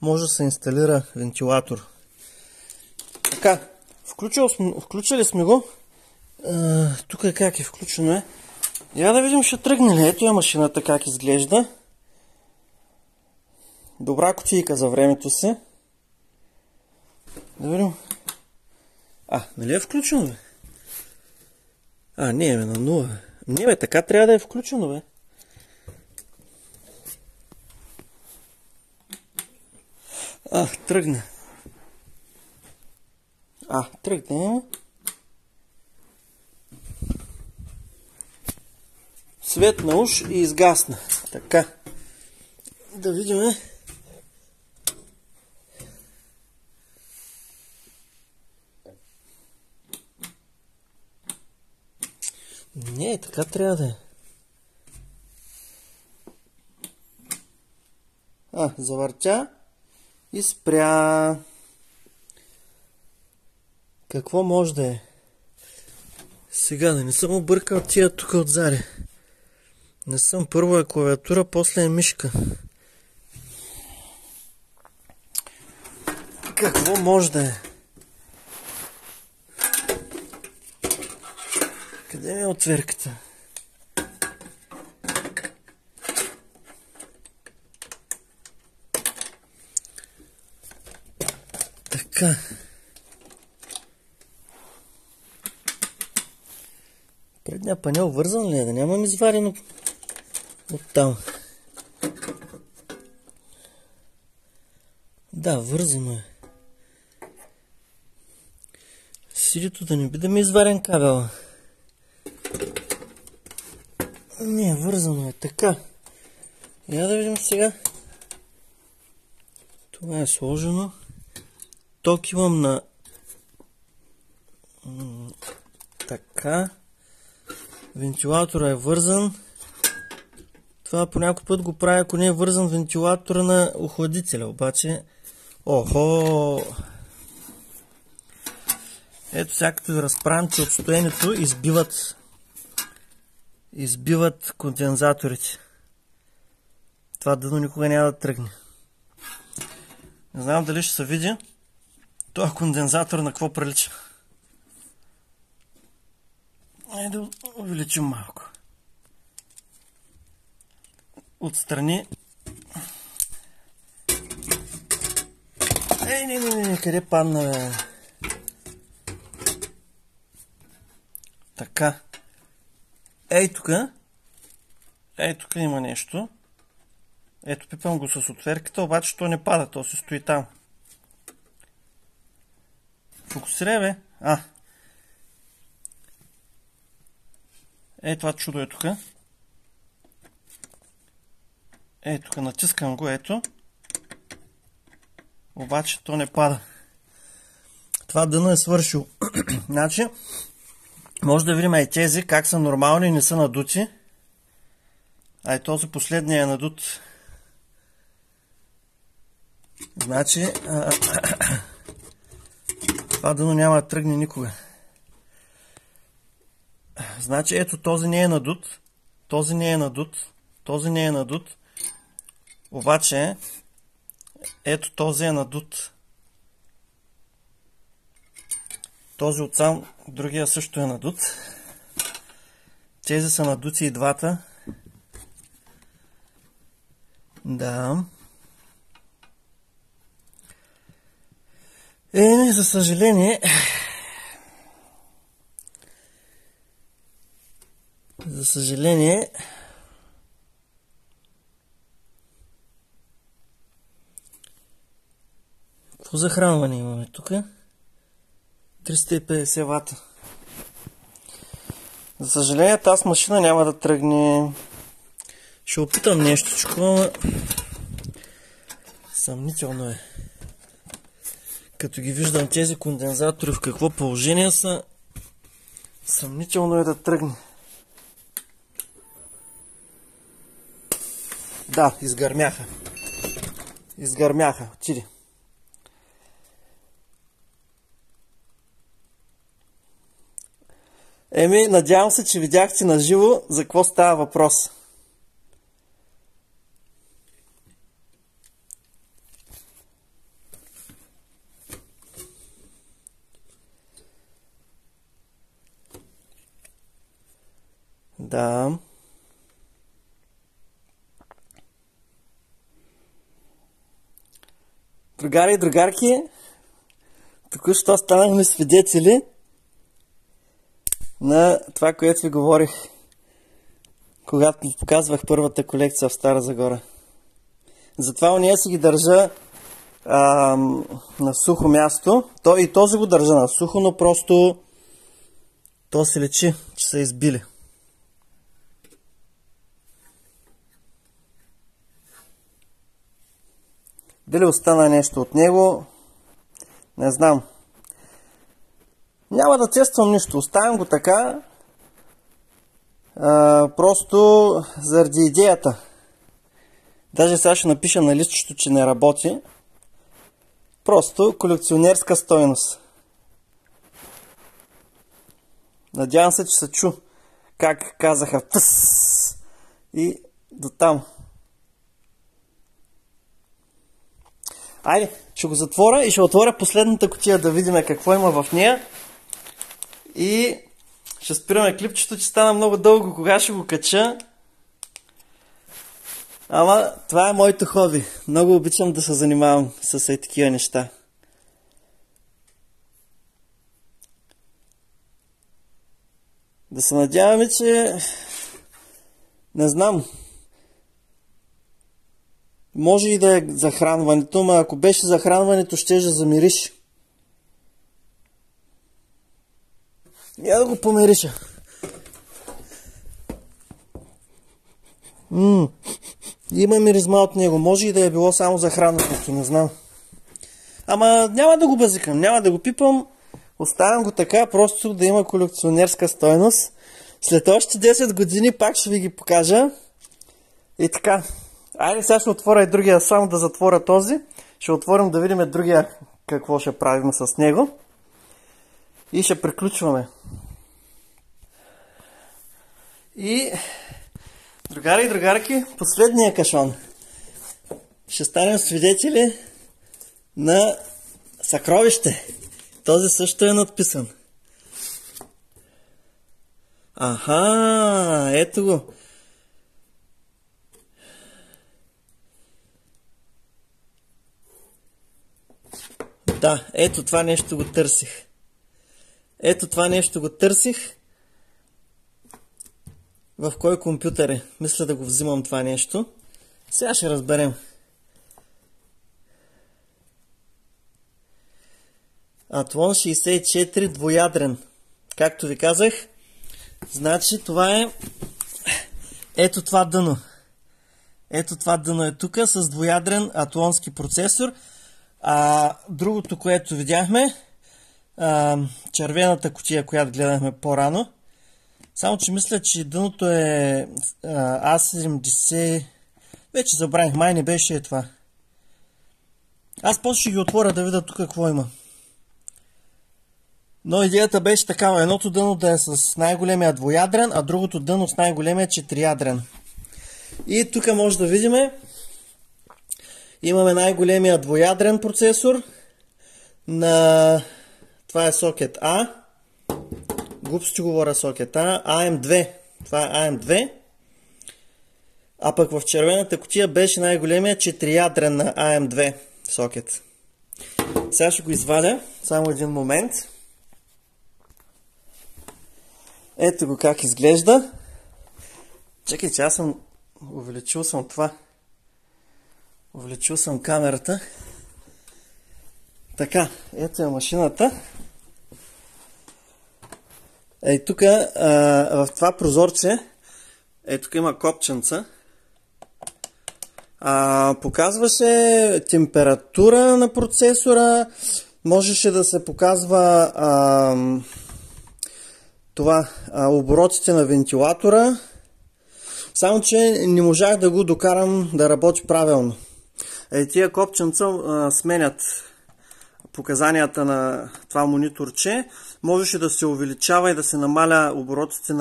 Може да се инсталира вентилатор. Така, включили сме го. Тук как е включено е. Я да видим, ще тръгне ли. Ето я машината как изглежда. Добра кутийка за времето си. Да видим. Нали е включено, бе? Не е на 0. Не, бе, така трябва да е включено, бе. Тръгна. Тръгна. Светна уж и изгасна. Така. Да видим. Не, така трябва да е. Завъртя и спря. Какво може да е? Сега да не съм объркал тия тук отзади. Не съм, първо е клавиатура, после е мишка. Какво може да е? Къде ми е отверката? Така. Предния панел вързан ли е? Да нямам изварено от там. Да, вързано е. Сидито да не би да ми изварен кабела. Не, вързано е така. Я да видим сега. Това е сложено. Ток имам на така. Вентилатора е вързан. Това по някой път го правя, ако не е вързан вентилатора на охладителя. Обаче, ето сега като ви разправям, че от стоенето избиват кондензаторите. Това дъно никога няма да тръгне. Не знам дали ще се види. Това кондензатор на какво прилича. Айде да увеличим малко. Отстрани. Не, къде падна, бе? Така. Ей тук има нещо. Ето, пипам го с отверката, обаче то не пада, то се стои там. Фокусирай, бе. Това чудо е тук. Тук натискам го, ето. Обаче то не пада. Това дъно е свършило. Значи, може да видим и тези как са нормални и не са надути. Този последния е надут. Значи, това дъно няма да тръгне никога. Значи, ето този не е надут. Този не е надут. Този не е надут. Обаче, ето този е надут. Този отсам, другия също е надут. Тези са надути и двата. Да. За съжаление... Какво захранване имаме тук? 350 вата. За съжаление, тази машина няма да тръгне. Ще опитам нещичко, но съмнително е. Като ги виждам тези кондензатори в какво положение са, съмнително е да тръгне. Да, изгърмяха. Отиде. Надявам се, че видяхте на живо за какво става въпрос. Да. Другари и другарки, току-що станахме свидетели на това, което ви говорих, когато ви показвах първата колекция в Стара Загора. Затова уния си ги държа на сухо място. И този го държа на сухо, но просто то се лечи, че са избили. Дали остана нещо от него? Не знам. Няма да тествам нищо. Оставям го така. Просто заради идеята. Даже сега ще напиша на листчето, че не работи. Просто колекционерска стойност. Надявам се, че се чу как казаха тъс и до там. Айде, ще го затворя и ще отворя последната кутия да видим какво има в нея. И ще спираме клипчето, че стана много дълго, кога ще го кача. Ама това е моето хоби. Много обичам да се занимавам с такива неща. Да се надяваме, че... Не знам. Може и да е захранването, но ако беше захранването, ще замириш. Я да го помириша. Има миризма от него. Може и да е било само захранването, не знам. Ама няма да го базикам, няма да го пипам. Оставям го така, просто да има колекционерска стойност. След още 10 години пак ще ви ги покажа. И така. Айде сега ще отворя и другия, само да затворя този. Ще отворим да видим другия какво ще правим с него. И ще приключваме. И другари и другарки, последния кашон. Ще станем свидетели на съкровище. Този също е надписан. Аха, ето го. Да, ето това нещо го търсих. Ето това нещо го търсих. В кой компютър е? Мисля да го взимам това нещо. Сега ще разберем. Атлон 64 двуядрен. Както ви казах, значи това е ето това дъно. Ето това дъно е тук с двуядрен атлонски процесор. А другото, което видяхме, червената кутия, която гледахме по-рано, само че мисля, че дъното е A70. Вече забравих, май не беше това. Аз после ще ги отворя да видя тук какво има. Но идеята беше такава. Едното дъно да е с най-големия двуядрен, а другото дъно с най-големия четириядрен. И тук може да видим, имаме най-големия двуядрен процесор на... Това е сокет А. Глупости говоря сокет А. AM2. Това е AM2. А пък в червената кутия беше най-големия четириядрен на AM2 сокет. Сега ще го извадя. Само един момент. Ето го как изглежда. Чакай, че аз съм увеличил съм това. Увеличил съм камерата. Така, ето е машината. Ей, тук в това прозорче, тук има копченца. Показваше температура на процесора. Можеше да се показва оборотите на вентилатора. Само че не можах да го докарам да работи правилно. Тия копченца сменят показанията на това мониторче. Можеше да се увеличава и да се намаля оборотите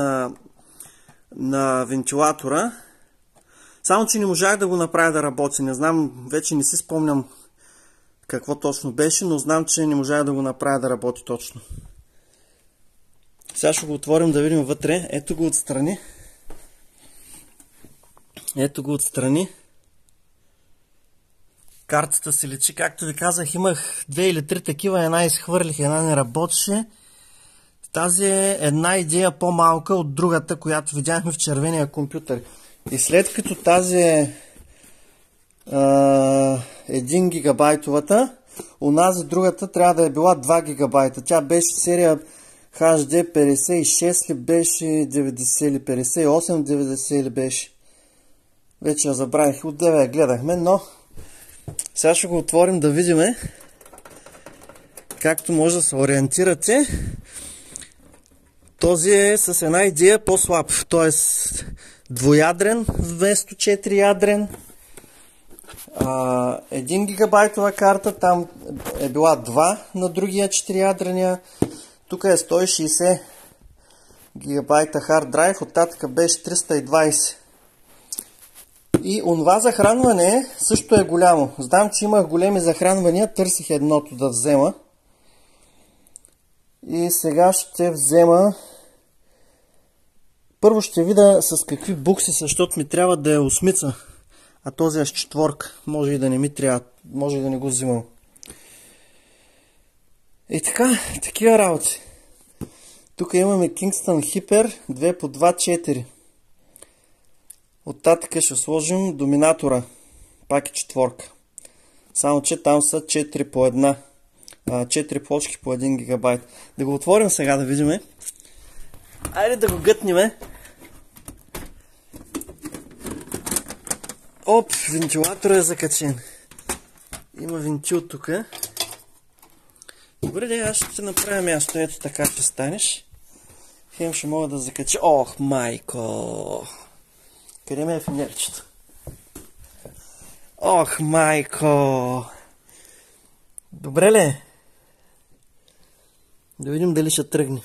на вентилатора. Само че не можах да го направя да работи. Не знам, вече не си спомням какво точно беше, но знам, че не можах да го направя да работи точно. Сега ще го отворим да видим вътре. Ето го отстрани. Ето го отстрани. Картата се личи. Както ви казах, имах 2 или 3 такива. Една изхвърлих, една не работеше. Тази е една идея по-малка от другата, която видяхме в червения компютър. И след като тази е 1 гигабайтовата, унази другата трябва да е била 2 гигабайта. Тя беше серия HD 56 ли беше, 90 ли, 58, 90 ли беше. Вече я забравих, отдеве я гледахме, но сега ще го отворим да видим както може да се ориентирате. Този е с една идея по-слаб, т.е. двуядрен вместо 4-ядрен. 1 гигабайтова карта, там е била 2 на другия 4-ядрения. Тук е 160 гигабайта хард драйв, оттатък беше 320. И онова захранване също е голямо. Знам, че имах големи захранвания, търсих едното да взема. И сега ще взема... Първо ще видя с какви букси, защото ми трябва да е 8, а този е с 4. Може и да не ми трябва, може и да не го взимам. И така, такива работи. Тук имаме Kingston Hyper 2x2 4. Оттатък ще сложим доминатора, пак е 4. Само че там са 4 по 1. 4 плочки по 1 гигабайт. Да го отворим сега да видим. Айде да го гътниме. Оп, вентилатор е закачен. Има вентил тук. Добре, аз ще направя място. Ето така ще станеш. Хем ще мога да закача. Ох, майко! Къде ме е фенерчето? Ох, майко! Добре ли? Да видим дали ще тръгне.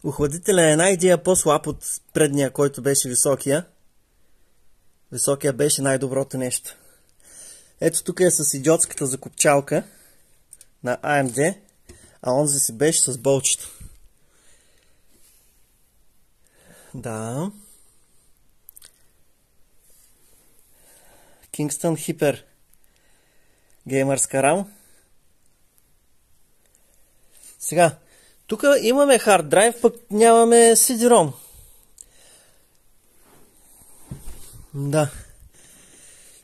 Охладителя е една идея по-слаб от предния, който беше високия. Високия беше най-доброто нещо. Ето тук е с идиотската закопчалка на AMD, а онзи си беше с болчето. Да. Kingston Hyper геймърска RAM. Сега, тук имаме хард драйв, пък нямаме CD-ROM. Да.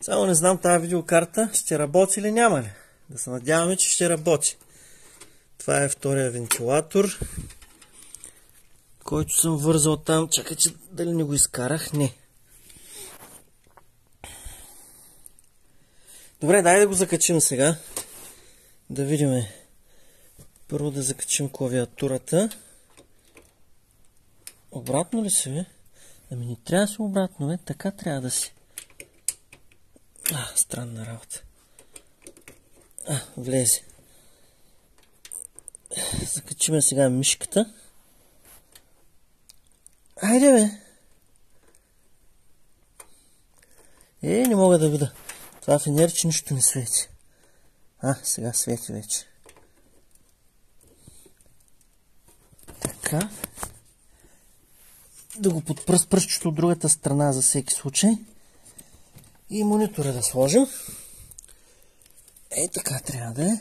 Само не знам тази видеокарта ще работи или няма ли. Да се надяваме, че ще работи. Това е втория вентилатор, който съм вързал там. Чакай, че дали не го изкарах? Не. Добре, дай да го закачим сега. Да видим. Първо да закачим клавиатурата. Обратно ли си, бе? Ами не трябва да си обратно, бе. Така трябва да си. Странна работа. Влезе. Закачим сега мишката. Хайде, бе. Не мога да видя. Това фенерче нищо не свети. Сега свети вече. Така. Да го подпра с пръстчето от другата страна за всеки случай. И монитора да сложим. Така трябва да е.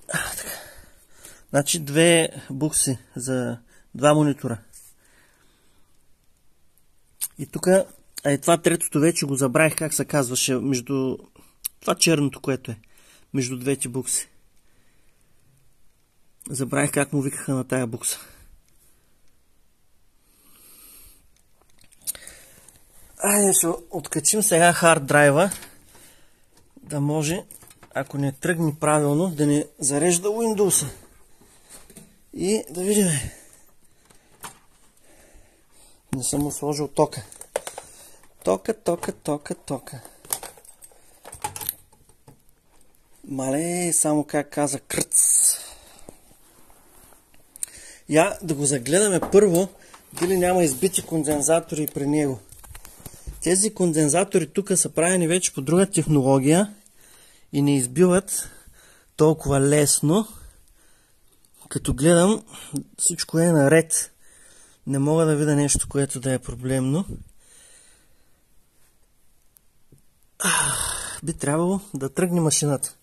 Така. Значи 2 букси за 2 монитора. И тук, това третото вече го забравих как се казваше, между това черното, което е, между двете букси. Забравих как му викаха на тая букса. Айде ще откачим сега хард драйва, да може, ако не тръгне правилно, да не зарежда Windows. И да видим. Не съм му сложил тока. Тока. Мале, само как каза кръц. Я да го загледаме първо, дали няма избити кондензатори при него. Тези кондензатори тук са правени вече по друга технология и не избиват толкова лесно. Като гледам, всичко е наред. Не мога да видя нещо, което да е проблемно. Би трябвало да тръгне машината.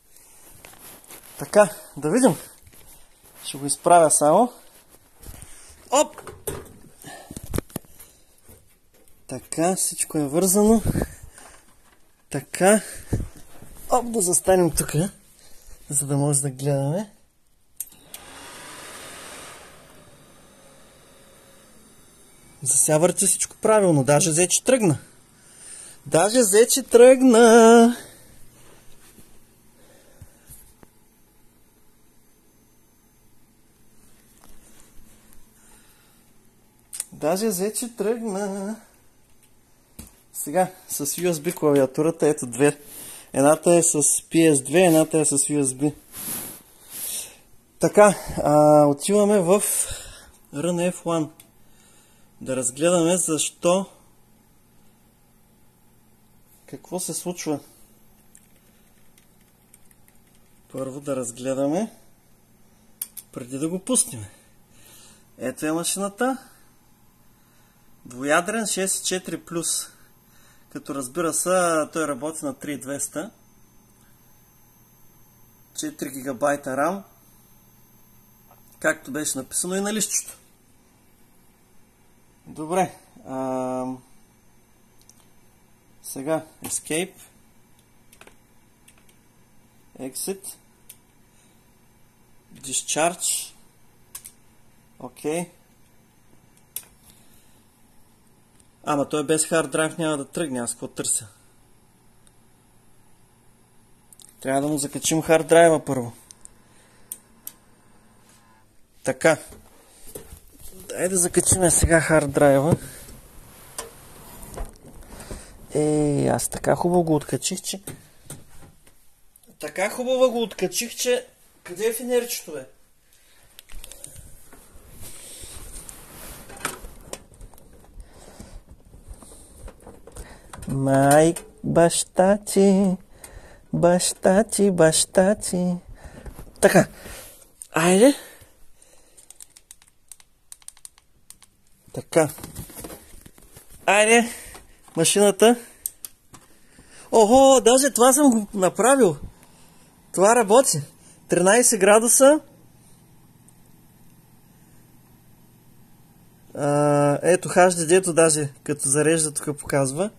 Така, да видим. Ще го изправя само. Оп! Така, всичко е вързано. Така. Оп, да застанем тук, за да може да гледаме. За сега върти всичко правилно. Даже взе, че тръгна. Сега с USB клавиатурата, ето две. Едната е с PS2, едната е с USB. Така, отиваме в Run F1. Да разгледаме защо. Какво се случва. Първо да разгледаме, преди да го пуснем. Ето е машината. Двуядрен 64+. Като разбира се, той работи на 3200. 4 ГБ RAM. Както беше написано и на листчето. Добре. Сега Escape. Exit. Discharge. Окей. Ама той без хард драйв няма да тръгне, аз какво търся? Трябва да му закачим хард драйва първо. Така. Дай да закачим сега хард драйва. Аз така хубаво го откачих, че... Къде е фенерчето, бе? Баща ти. Така. Айде. Така. Айде. Машината. Охо, даже това съм го направил. Това работи. 13 градуса. Ето HDD-то даже като зарежда тук показва.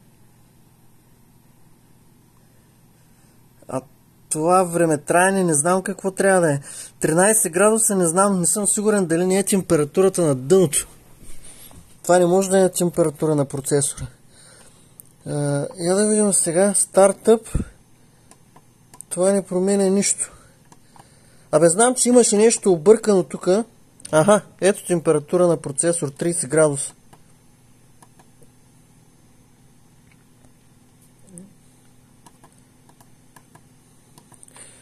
А това времетраене не знам какво трябва да е. 13 градуса не знам, не съм сигурен дали не е температурата на дъното. Това не може да е температура на процесора. Я да видим сега. Стартъп. Това не променя нищо. Абе, знам, че имаше нещо объркано тук. Аха, ето температура на процесор 30 градуса.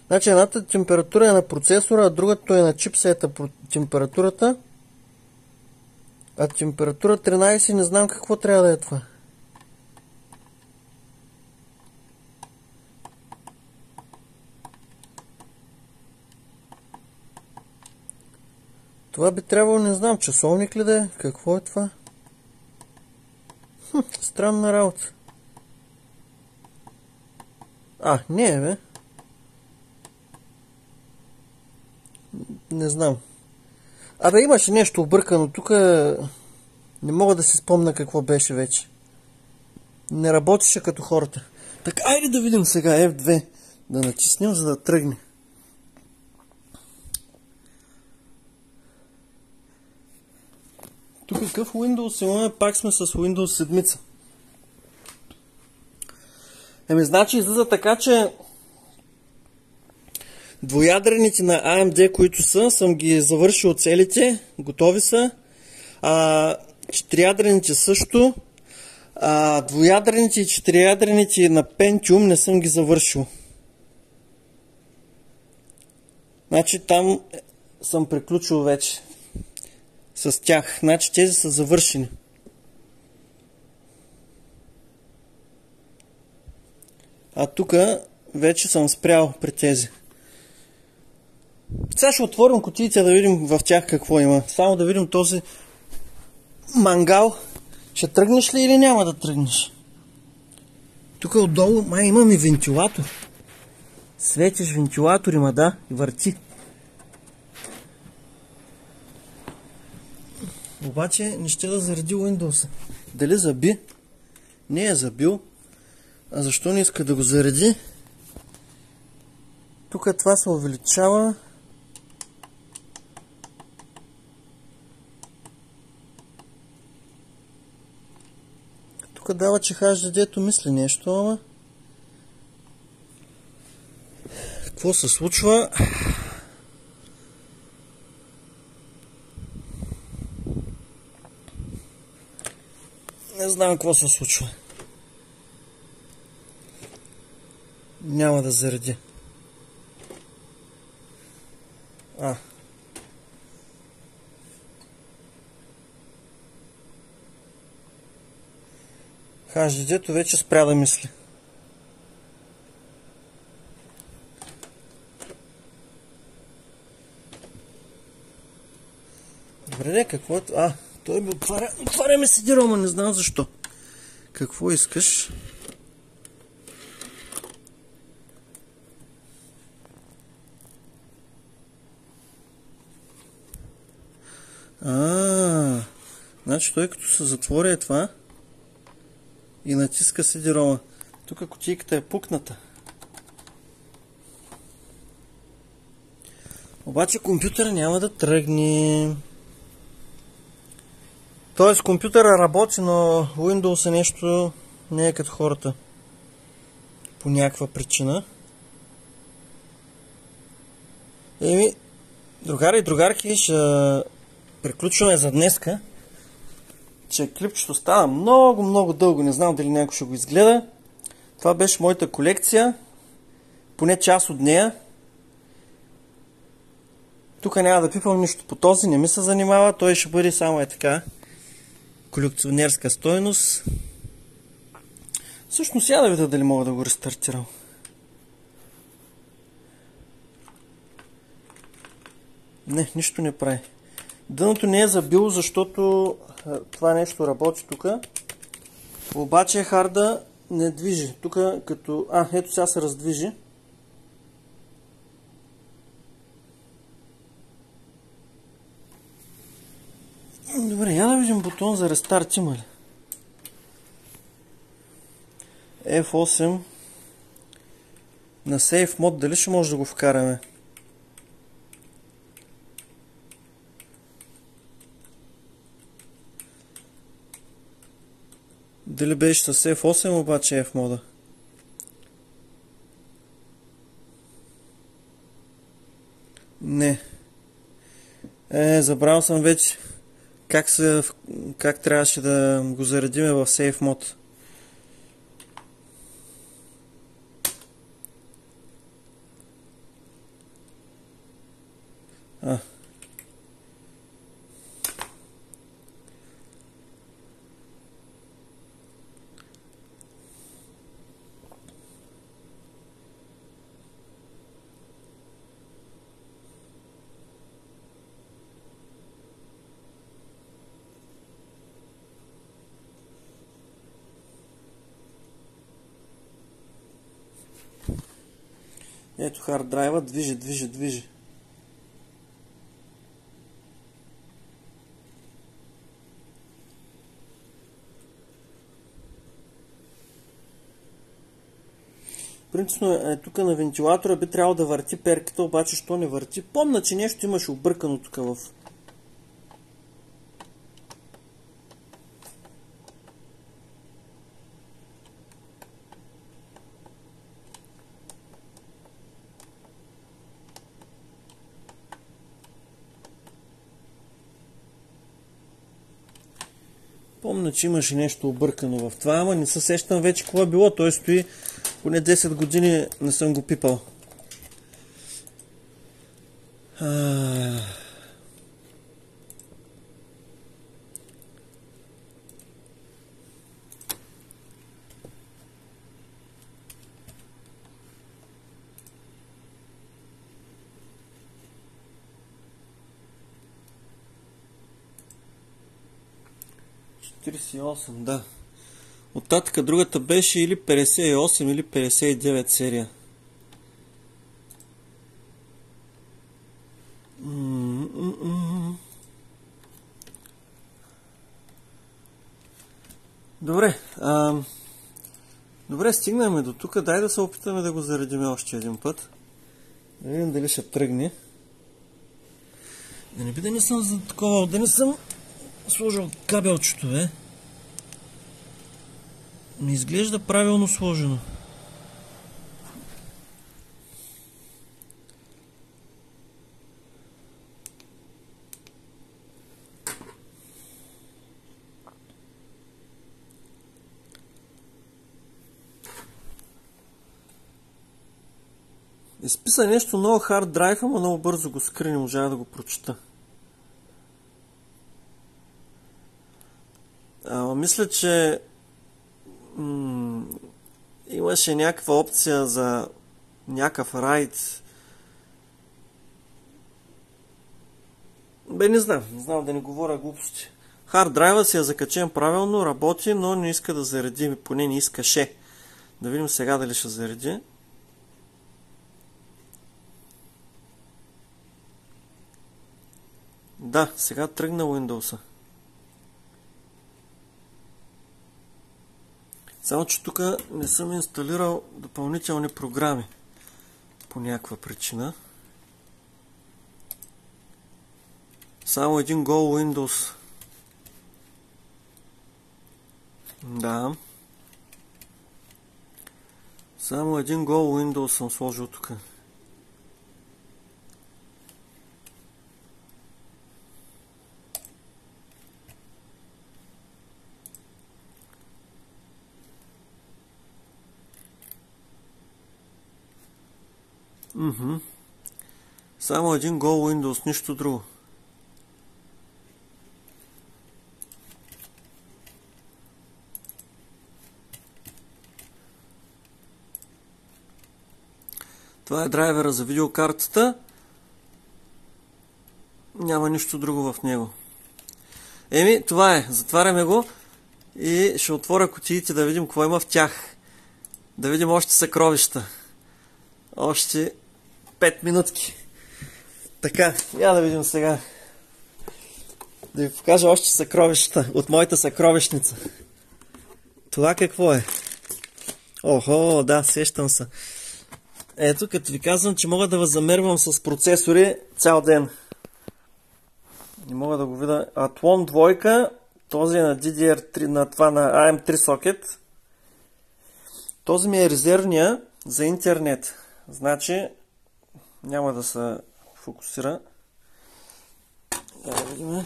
Значи едната температура е на процесора, а другата е на чипсета температурата. А температура 13 не знам какво трябва да е това. Това би трябвало, не знам, часовник ли да е? Какво е това? Странна работа. Не е, бе. Не знам. Абе, имаше нещо объркано тук. Не мога да си спомня какво беше вече. Не работеше като хората. Така, айде да видим сега F2. Да натиснем, за да тръгне. Тук какъв Windows имаме? Пак сме с Windows 7. Значи излиза така, че двуядрените на AMD, които съм ги завършил целите, готови са. Четириядрените също. Двуядрените и четириядрените на Pentium не съм ги завършил. Значи там съм приключил вече с тях. Значи тези са завършени. А тук вече съм спрял при тези. Сега ще отворим кутиите да видим в тях какво има. Само да видим този мангал. Ще тръгнеш ли или няма да тръгнеш? Тук отдолу май имаме вентилатор. Светиш вентилатор има, да, и върти. Обаче не ще да заради Windows. Дали заби? Не е забил. А защо не иска да го заради? Тук това се увеличава. Тук дава, че HDD-то мисли нещо, ама... Какво се случва? Не знам какво се случва. Няма да заради. HDD-то вече спря да мисли. Добре, какво е? Той ми отваря ми CD-ROM, не знам защо. Какво искаш? Значи той като се затвори това и натиска CD-ROM. Тук кутийката е пукната. Обаче компютъра няма да тръгне. Тоест компютъра работи, но Windows е нещо не е като хората. По някаква причина. Другари и другарки, ще приключваме за днеска. Че клипчето става много дълго. Не знам дали някой ще го изгледа. Това беше моята колекция. Поне част от нея. Тук няма да пипам нищо по този. Не ми се занимава. Той ще бъде само така. Колекционерска стойност. Всъщност я да видя дали мога да го рестартирам. Не, нищо не прави. Дъното не е забило, защото това нещо работи тук. Обаче харда не движи. Тук като... ето сега се раздвижи. Добре, я да видим бутон за рестарт има ли. F8 на Safe Mode, дали ще може да го вкараме? Дали беше с F8 обаче F мода? Не. Забрал съм вече как трябваше да го заредиме в Safe Mode. Ето хард драйва, движи. Принципно тук на вентилатора би трябвало да върти перката, обаче що не върти? Помня, че нещо имаше объркано тук в... Помня, че имаше нещо объркано в това, ама не се сещам вече какво е било. Той стои поне 10 години, не съм го пипал. Да. Оттатък другата беше или 58 или 59 серия. Добре. Добре, стигнаме до тук. Дай да се опитаме да го заредим още един път. Да видим дали ще тръгне. Да не би да не съм за такова, да не съм сложил кабелчето, бе. Не изглежда правилно сложено. Изписа нещо много хард драйв, ама много бързо го скри, не можа да го прочета. Мисля, че имаше някаква опция за някакъв райд. Не знам да не говоря глупости. Хард драйва си е закачен правилно, работи, но не иска да зареди, поне не искаше. Да видим сега дали ще зареди. Да, сега тръгна Windows-а. Само, че тук не съм инсталирал допълнителни програми по някаква причина. Само един гол Windows. Да. Само един гол Windows съм сложил тук. Само един гол Windows, нищо друго. Това е драйвера за видеокартата. Няма нищо друго в него. Това е. Затваряме го и ще отворя кутиите да видим какво има в тях. Да видим още съкровища. Още 5 минутки. Така, я да видим сега. Да ви покажа още съкровищата от моята съкровищница. Това какво е? Охо, да, сещам се. Ето, като ви казвам, че мога да възмервам с процесори цял ден. Не мога да го видя. Athlon 2, този е на DDR3, на това на AM3 сокет. Този ми е резервния за интернет. Значи, няма да се фокусира. Да видим.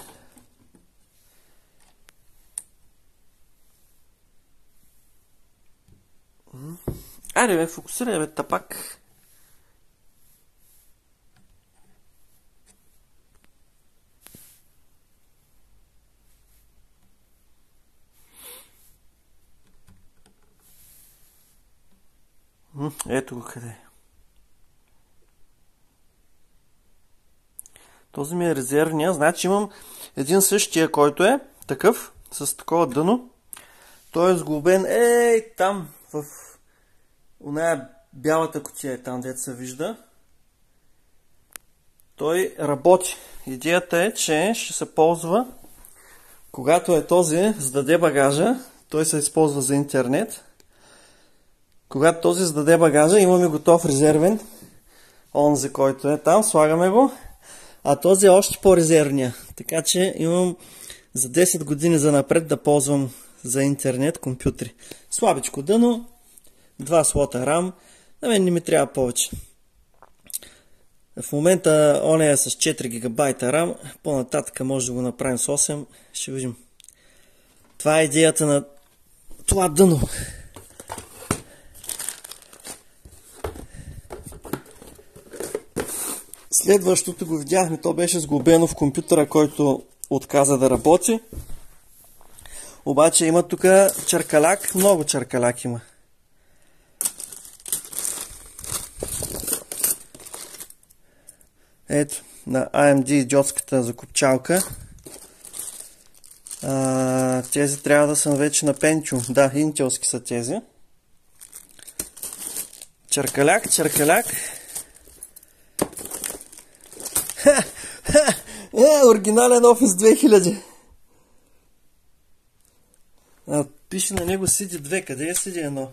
Айде бе, фокусирай бе, тапак. Ето го къде е. Този ми е резервния. Значи имам един същия, който е такъв, с такова дъно. Той е сглобен там в оная бялата кутия е там, дето се вижда. Той работи. Идеята е, че ще се ползва, когато е този, сдаде багажа, той се използва за интернет. Когато този сдаде багажа, имаме готов резервен, онзи, който е там, слагаме го, а този е още по-резервния. Така че имам за 10 години за напред да ползвам за интернет компютри. Слабичко дъно, 2 слота RAM, на мен не ми трябва повече. В момента он е с 4 ГБ RAM, по-нататък може да го направим с 8, ще видим. Това е идеята на това дъно. Следващото го видяхме, то беше сглобено в компютъра, който отказа да работи. Обаче има тук чаркаляк, много чаркаляк има. Ето, на AMD джотската закопчалка. Тези трябва да съм вече на Pentium. Да, интелски са тези. Чаркаляк. Оригинален Office 2000. Пише на него CD2. Къде е CD1?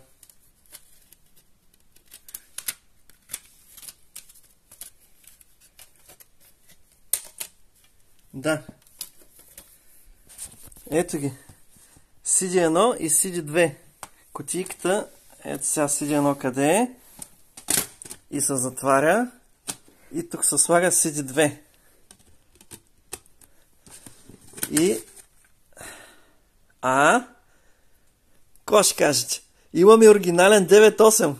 Да. Ето ги. CD1 и CD2. Кутийката. Ето сега CD1 къде е. И се затваря. И тук се слага CD2. И... Какво ще кажете? Имаме оригинален 9.8.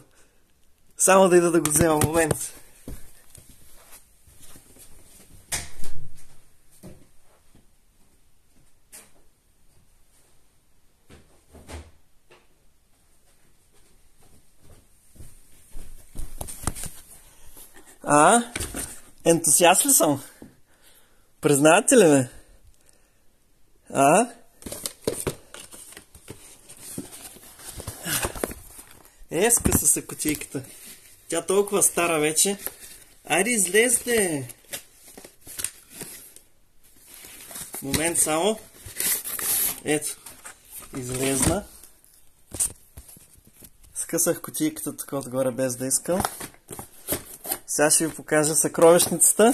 Само да ида да го взема момент. Ентусиаст ли съм? Признавате ли ме? Скъса се кутийката. Тя толкова стара вече. Айде излезте! Момент само. Ето. Излезна. Скъсах кутийката тук отгоре без да искам. Сега ще ви покажа съкровищницата.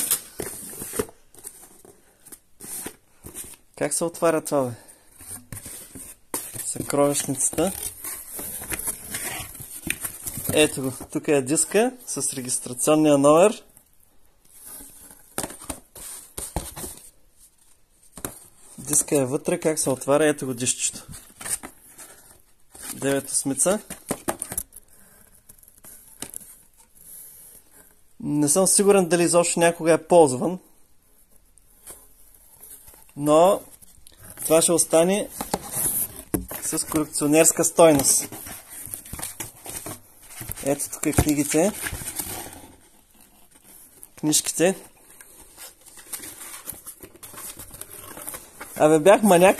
Как се отваря това, бе? Съкровищницата. Ето го. Тук е диска с регистрационния номер. Диска е вътре. Как се отваря? Ето го дишчето. 9/8. Не съм сигурен дали изобщо някога е ползван. Но това ще остане с колекционерска стойност. Ето тук е книгите. Книжките. Бях маняк.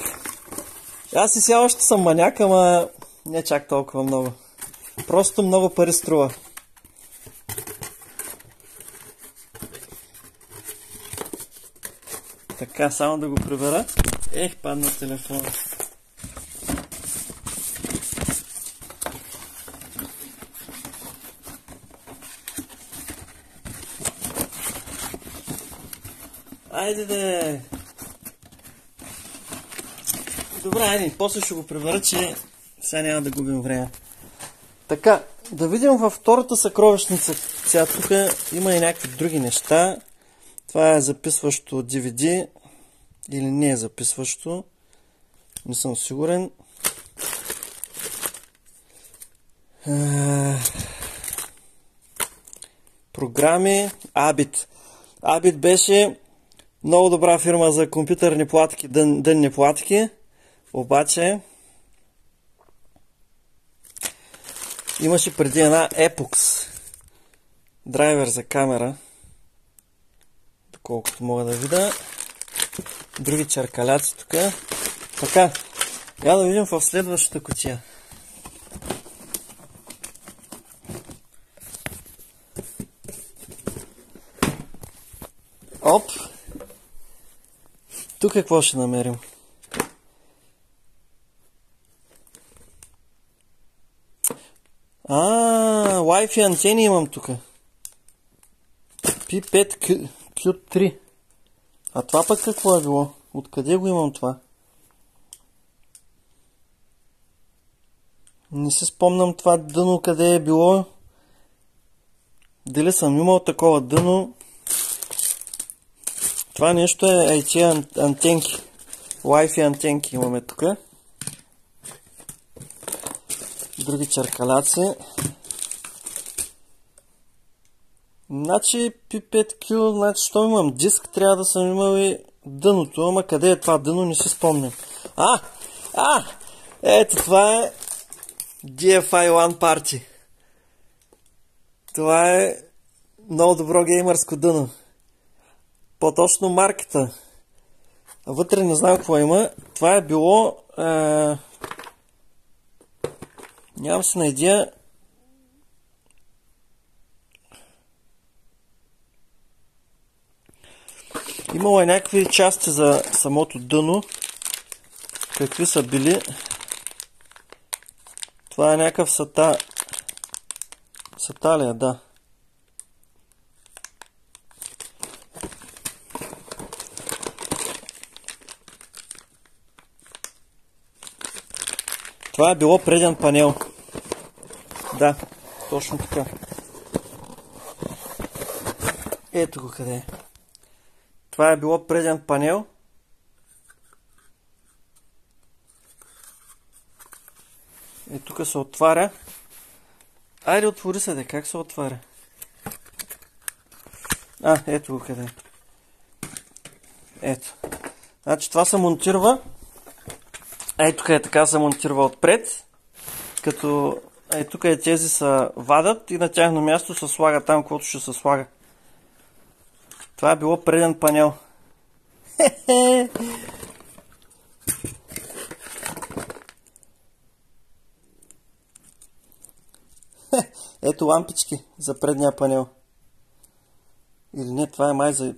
Аз и сега още съм маняк, ама не чак толкова много. Просто много пари струва. Така, само да го прибера. Падна телефона. Айде де! Добре, айде, после ще го прибера, че сега няма да губим време. Така, да видим във втората съкровищница. Сега тук има и някакви други неща. Това е записващо DVD или не е записващо. Не съм сигурен. Програми. Абит. Абит беше много добра фирма за компютърни платки, дънни платки. Обаче имаше преди една Epux драйвер за камера, доколкото мога да видя. Други черкаляци тук. Така, я да видим в следващата кутия. Оп! Тук какво ще намерим? Wi-Fi антени имам тук. P5Q3. А това пък какво е било? Откъде го имам това? Не си спомням това дъно къде е било. Дали съм имал такова дъно? Това нещо е IT антенки. Wi-Fi антенки имаме тук. Други черкаляци. Значи P5Q, значи що имам диск, трябва да съм имал и дъното, ама къде е това дъно, не си спомням. Ето това е DFI One Party. Това е много добро геймърско дъно. По-точно марката. Вътре не знам какво има. Това е било... Нямам се на идея. Имало е някакви части за самото дъно. Какви са били? Това е някакъв саталия, да. Това е било преден панел. Да, точно така. Ето го къде е. Това е било преден панел. И тук се отваря. Айде, отвори се, как се отваря? Ето го къде е. Ето. Значи това се монтирва. Тук е така се монтирва отпред. Като тук тези се вадат и на тяхно място се слага там, каквото ще се слага. Това е било преден панел. Ето лампички за предния панел. Или не, това е май за...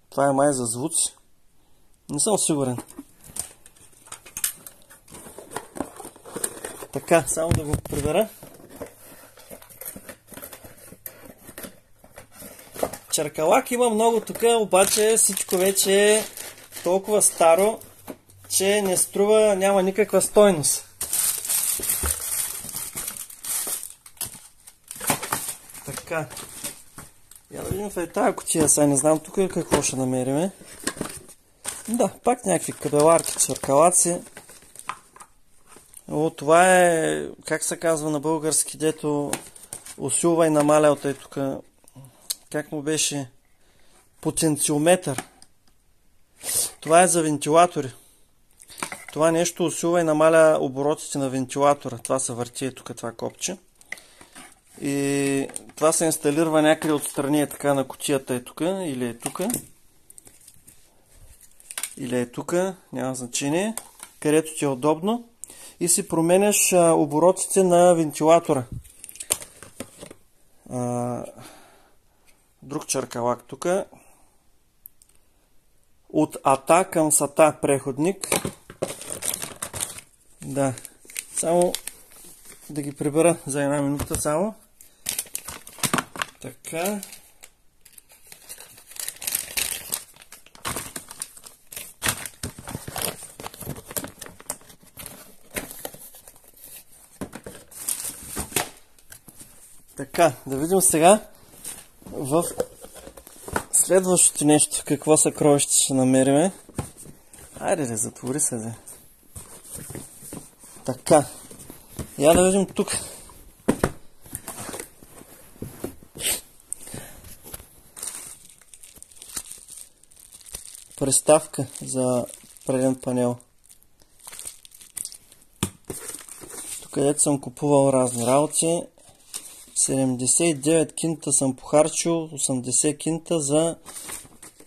Това е май за звуци. Не съм сигурен. Така, само да го прибера. Черкалак има много тук, обаче всичко вече е толкова старо, че не струва, няма никаква стойност. Така. Я да видим в тази кутия, сега не знам тук какво ще намериме. Да, пак някакви кабеларки, черкалаци. Това е, как се казва на български, дето усилва и намаля от тук. Как му беше? Потенциометър. Това е за вентилатори. Това нещо усилва и намаля оборотите на вентилатора. Това се върти тук, това копче. И това се инсталира някъде отстрани така на кутията е тук, или е тук. Или е тук, няма значение. Където ти е удобно. И си променяш оборотите на вентилатора. Друг черкалак тук. от АТА към САТА преходник. Да, само да ги прибера за една минута само. Така. Така, да видим сега в следващото нещо, какво съкровище ще намериме. Хайде, затвори се, де. Така, я да видим тук. Приставка за преден панел. Тук където съм купувал разни работи. 79 кинта съм похарчил, 80 кинта за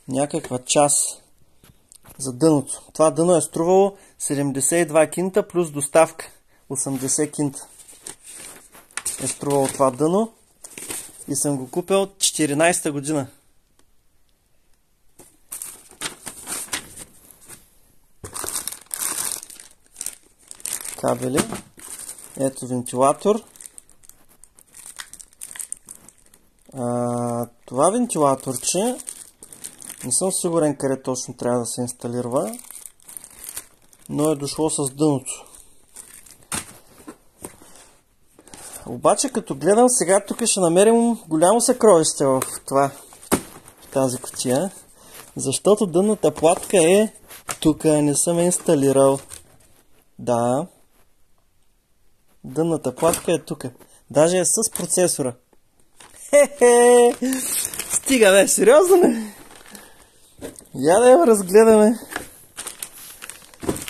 някаква част за дъното. Това дъно е струвало 72 кинта плюс доставка. 80 кинта е струвало това дъно и съм го купил 14-та година. Кабели. Ето вентилатор. Това вентилаторче не съм сигурен къде точно трябва да се инсталира, но е дошло с дъното. Обаче като гледам сега, тук ще намерим голямо съкровище в тази кутия, защото дънната платка е тук, не съм инсталирал. Да, дънната платка е тук, даже е с процесора. Хе-хе! Стига, бе, сериозно не? Я да я разгледаме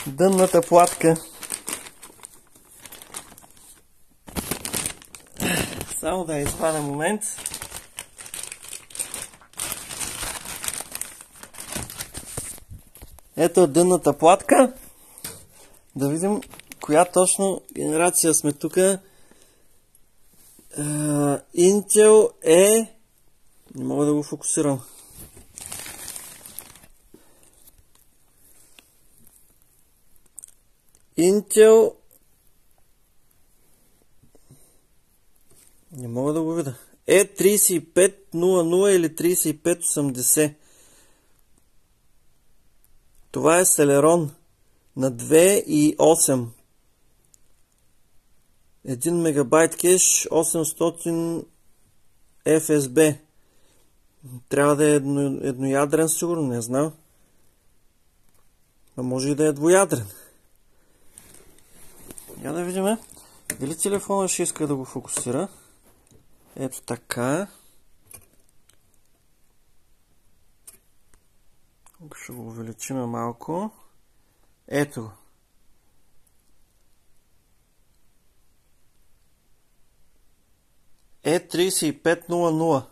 дънната платка. Само да я извадя момент. Ето е дънната платка. Да видим коя точно генерация сме тук. Intel е... Не мога да го фокусирам. Intel... Не мога да го видя. Е 3500 или 3580. Това е Celeron на 2.8. 1 мегабайт кеш, 800 FSB. Трябва да е едноядрен, сигурно, не знам. А може и да е двуядрен. Я да видим. Дали телефона ще иска да го фокусира. Ето така. Ще го увеличим малко. Ето го. Е 3500.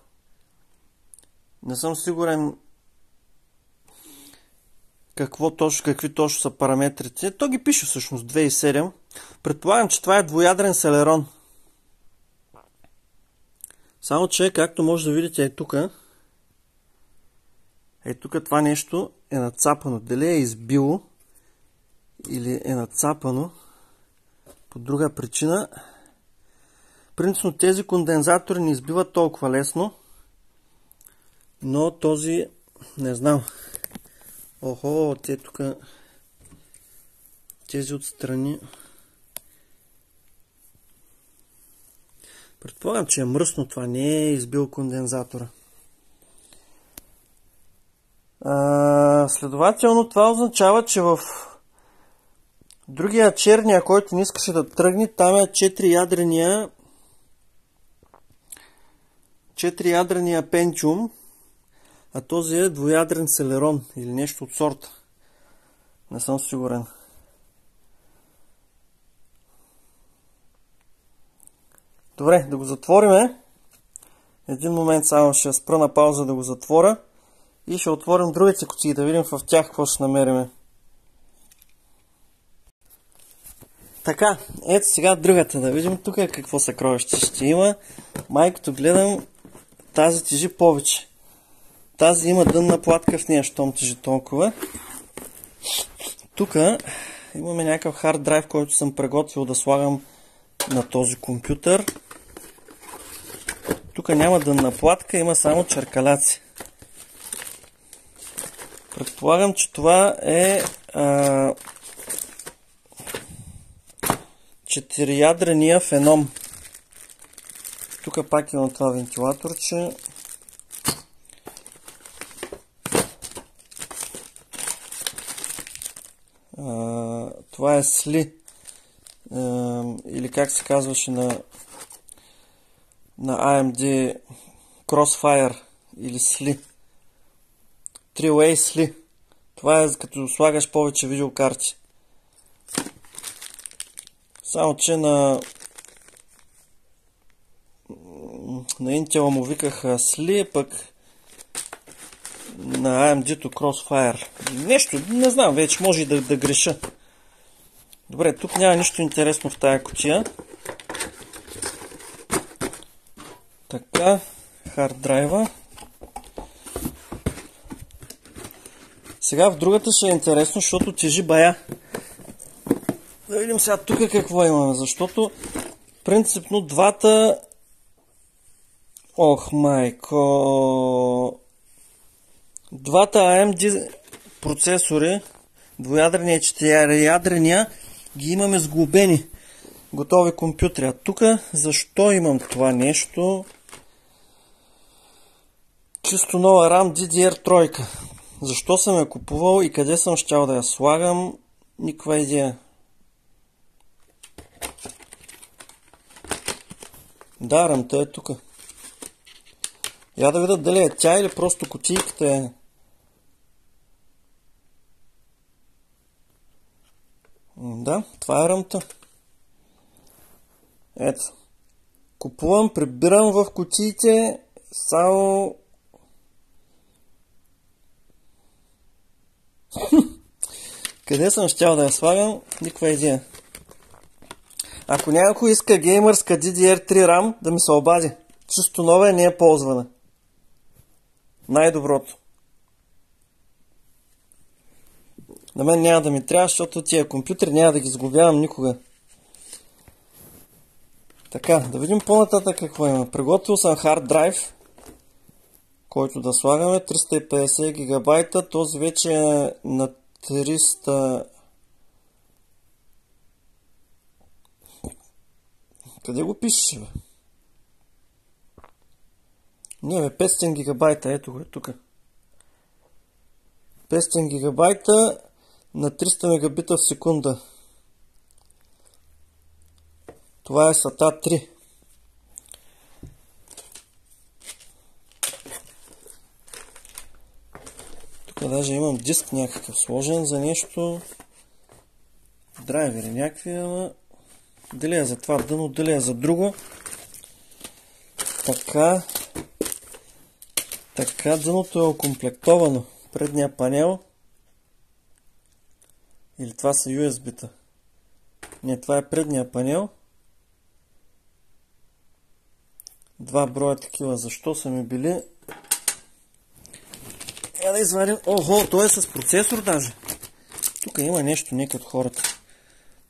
Не съм сигурен какви точно са параметрите. То ги пише всъщност 2.7. Предполагам, че това е двуядрен Celeron. Само че, както може да видите, тук това нещо е нацапано. Дали е избило или е нацапано по друга причина. Принципно тези кондензатори не избиват толкова лесно, но този не знам. Охо, те тук, тези отстрани. Предполагам, че е мръсно, това не е избил кондензатора. Следователно това означава, че в другия черния, който не искаше да тръгне, там е 4-ядрения Pentium, а този е двуядрен Celeron или нещо от сорта. Не съм сигурен. Добре, да го затвориме. Един момент само ще спра на пауза да го затворя и ще отворим другите кутии, да видим в тях какво ще намериме. Така, ето сега другата, да видим тук какво съкровище ще има. Майкото гледам, тази тежи повече. Тази има дънна платка в нея, щом тежи толкова. Тук имаме някакъв хард драйв, който съм приготвил да слагам на този компютър. Тук няма дънна платка, има само черкаляци. Предполагам, че това е 4-ядрения феном. Тук пак имам това вентилаторче. Това е сли. Или как се казваше на AMD Crossfire или сли. 3-way сли. Това е като слагаш повече видеокарти. Само че на Intel му викаха сли, пък на AMD-то Crossfire. Нещо, не знам, вече може и да греша. Добре, тук няма нищо интересно в тая кутия. Така, хард драйва. Сега в другата ще е интересно, защото тежи бая. Да видим сега тук какво имаме, защото принципно двата... Ох, майко... Двата AMD процесори, двуядрения и четириядрения, ги имаме сглобени. Готови компютри. А тук защо имам това нещо? Чисто нова RAM DDR3. Защо съм я купувал и къде съм щял да я слагам? Никаква идея. Да, рамта е тук. Я да видя дали е тя или просто кутийката е. Да, това е рамта. Ето. Купувам, прибирам в кутиите само... Къде съм щял да я слагам? Никаква идея. Ако някой иска геймърска DDR3 RAM, да ми се обади. Чисто нова и не е ползвана. Най-доброто. На мен няма да ми трябва, защото тия компютри няма да ги сглобявам никога. Така, да видим по-нататък какво има. Приготвил съм хард драйв, който да слагаме. 350 гигабайта. Този вече е на 300... Къде го пишеш, бе? Не, бе, 500 гигабайта. Ето го е тук. 500 гигабайта на 300 мегабита в секунда. Това е SATA 3. Тук даже имам диск някакъв сложен за нещо. Драйвери някакви, ама дали е за това дъно, дали е за друго. Така. Така, дъното е окомплектовано. Предния панел. Или това са USB-та. Не, това е предния панел. Два броя такива. Защо са ми били? Да извадим. Охо, той е с процесор даже. Тук има нещо не като хората.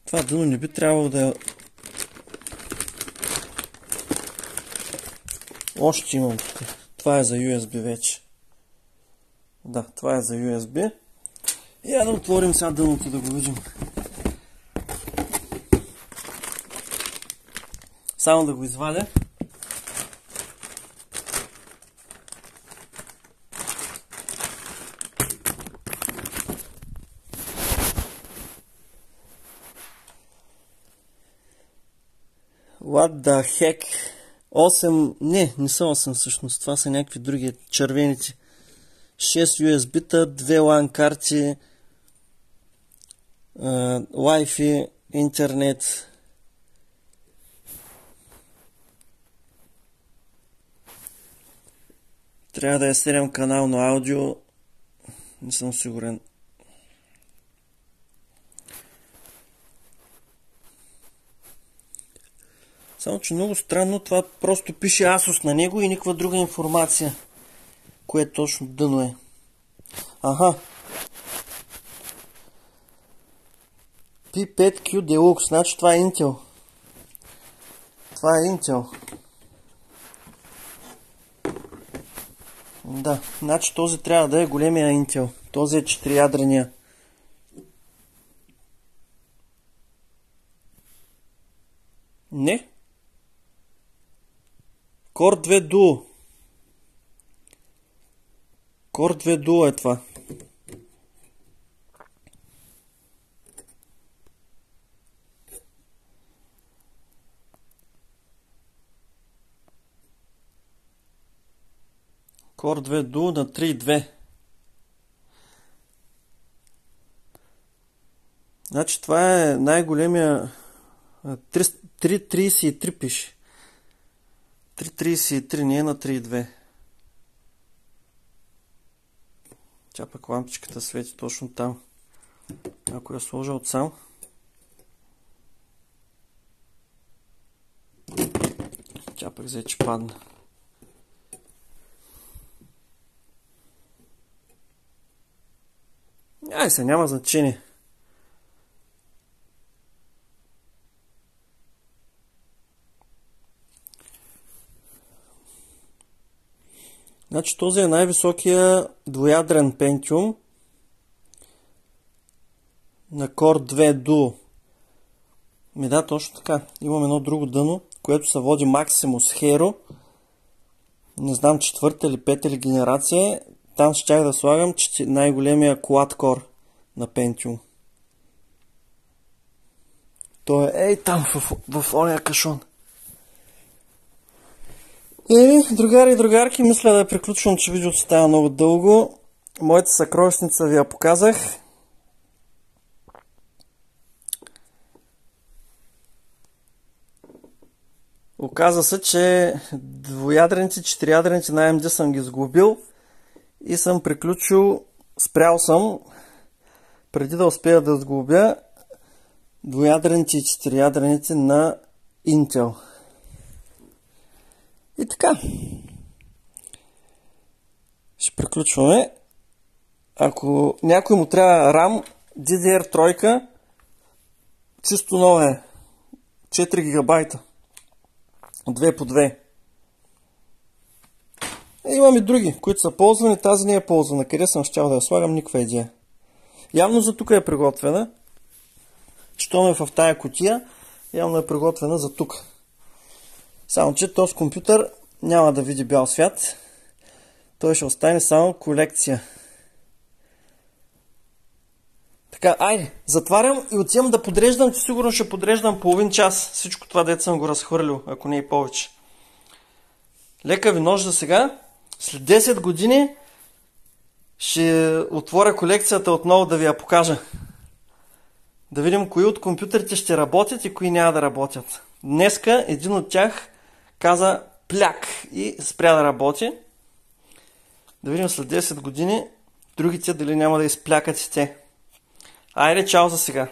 Това дъно не би трябвало да е... Още имам тук. Това е за USB вече. Да, това е за USB. И да отворим сега дъното да го видим. Само да го извадя. What the heck? 8... Не са 8 всъщност. Това са някакви други червените. 6 USB-та, 2 LAN карти, Wi-Fi, интернет. Трябва да е 7 канално аудио. Не съм сигурен. Само че много странно, това просто пише Asus на него и никаква друга информация. Кое точно дъно е? Аха. P5Q Deluxe, значи това е Intel. Това е Intel. Да, значи този трябва да е големия Intel. Този е 4-ядрения. Не. Core 2 Duo. Core 2 Duo е това. Core 2 Duo на 3.2. Значи това е най-големия 3.33 пише. 3.33 не е на 3.2. Тя пък лампичката свети точно там. Ако я сложа отсам. Тя пък взе, че падна. Ай се, няма значение. Значи този е най-високия двуядрен Pentium на Core 2 Duo. Ми да, точно така. Имам едно друго дъно, което се води Maximus Hero. Не знам, 4-та или 5-та или генерация. Там щях да слагам най-големия Quad-Core на Pentium. Той е там в ония кашон. Другари и другарки, мисля да приключвам, че видеото става много дълго. Моята съкровищница ви я показах. Оказва се, че двуядрените, четириядрените на AMD съм ги сглобил и съм приключил, спрял съм, преди да успея да сглобя двуядрените и четириядрените на Intel. И така. Ще приключваме. Ако някой му трябва RAM, DDR3, чисто нова е. 4 гигабайта. 2 по 2. Имам и други, които са ползвани. Тази не е ползвана. Къде съм щял да я слагам, никаква идея. Явно за тук е приготвена. Щом е в тая кутия, явно е приготвена за тук. Само че този компютър няма да види бял свят. Той ще остане само колекция. Така, айде, затварям и отивам да подреждам, че сигурно ще подреждам половин час. Всичко това, дето съм го разхвърлил, ако не и повече. Лека ви нож за сега. След 10 години ще отворя колекцията отново да ви я покажа. Да видим кои от компютрите ще работят и кои няма да работят. Днеска един от тях каза пляк и спря да работи. Да видим след 10 години другите дали няма да изплякат и те. Айде, чао за сега!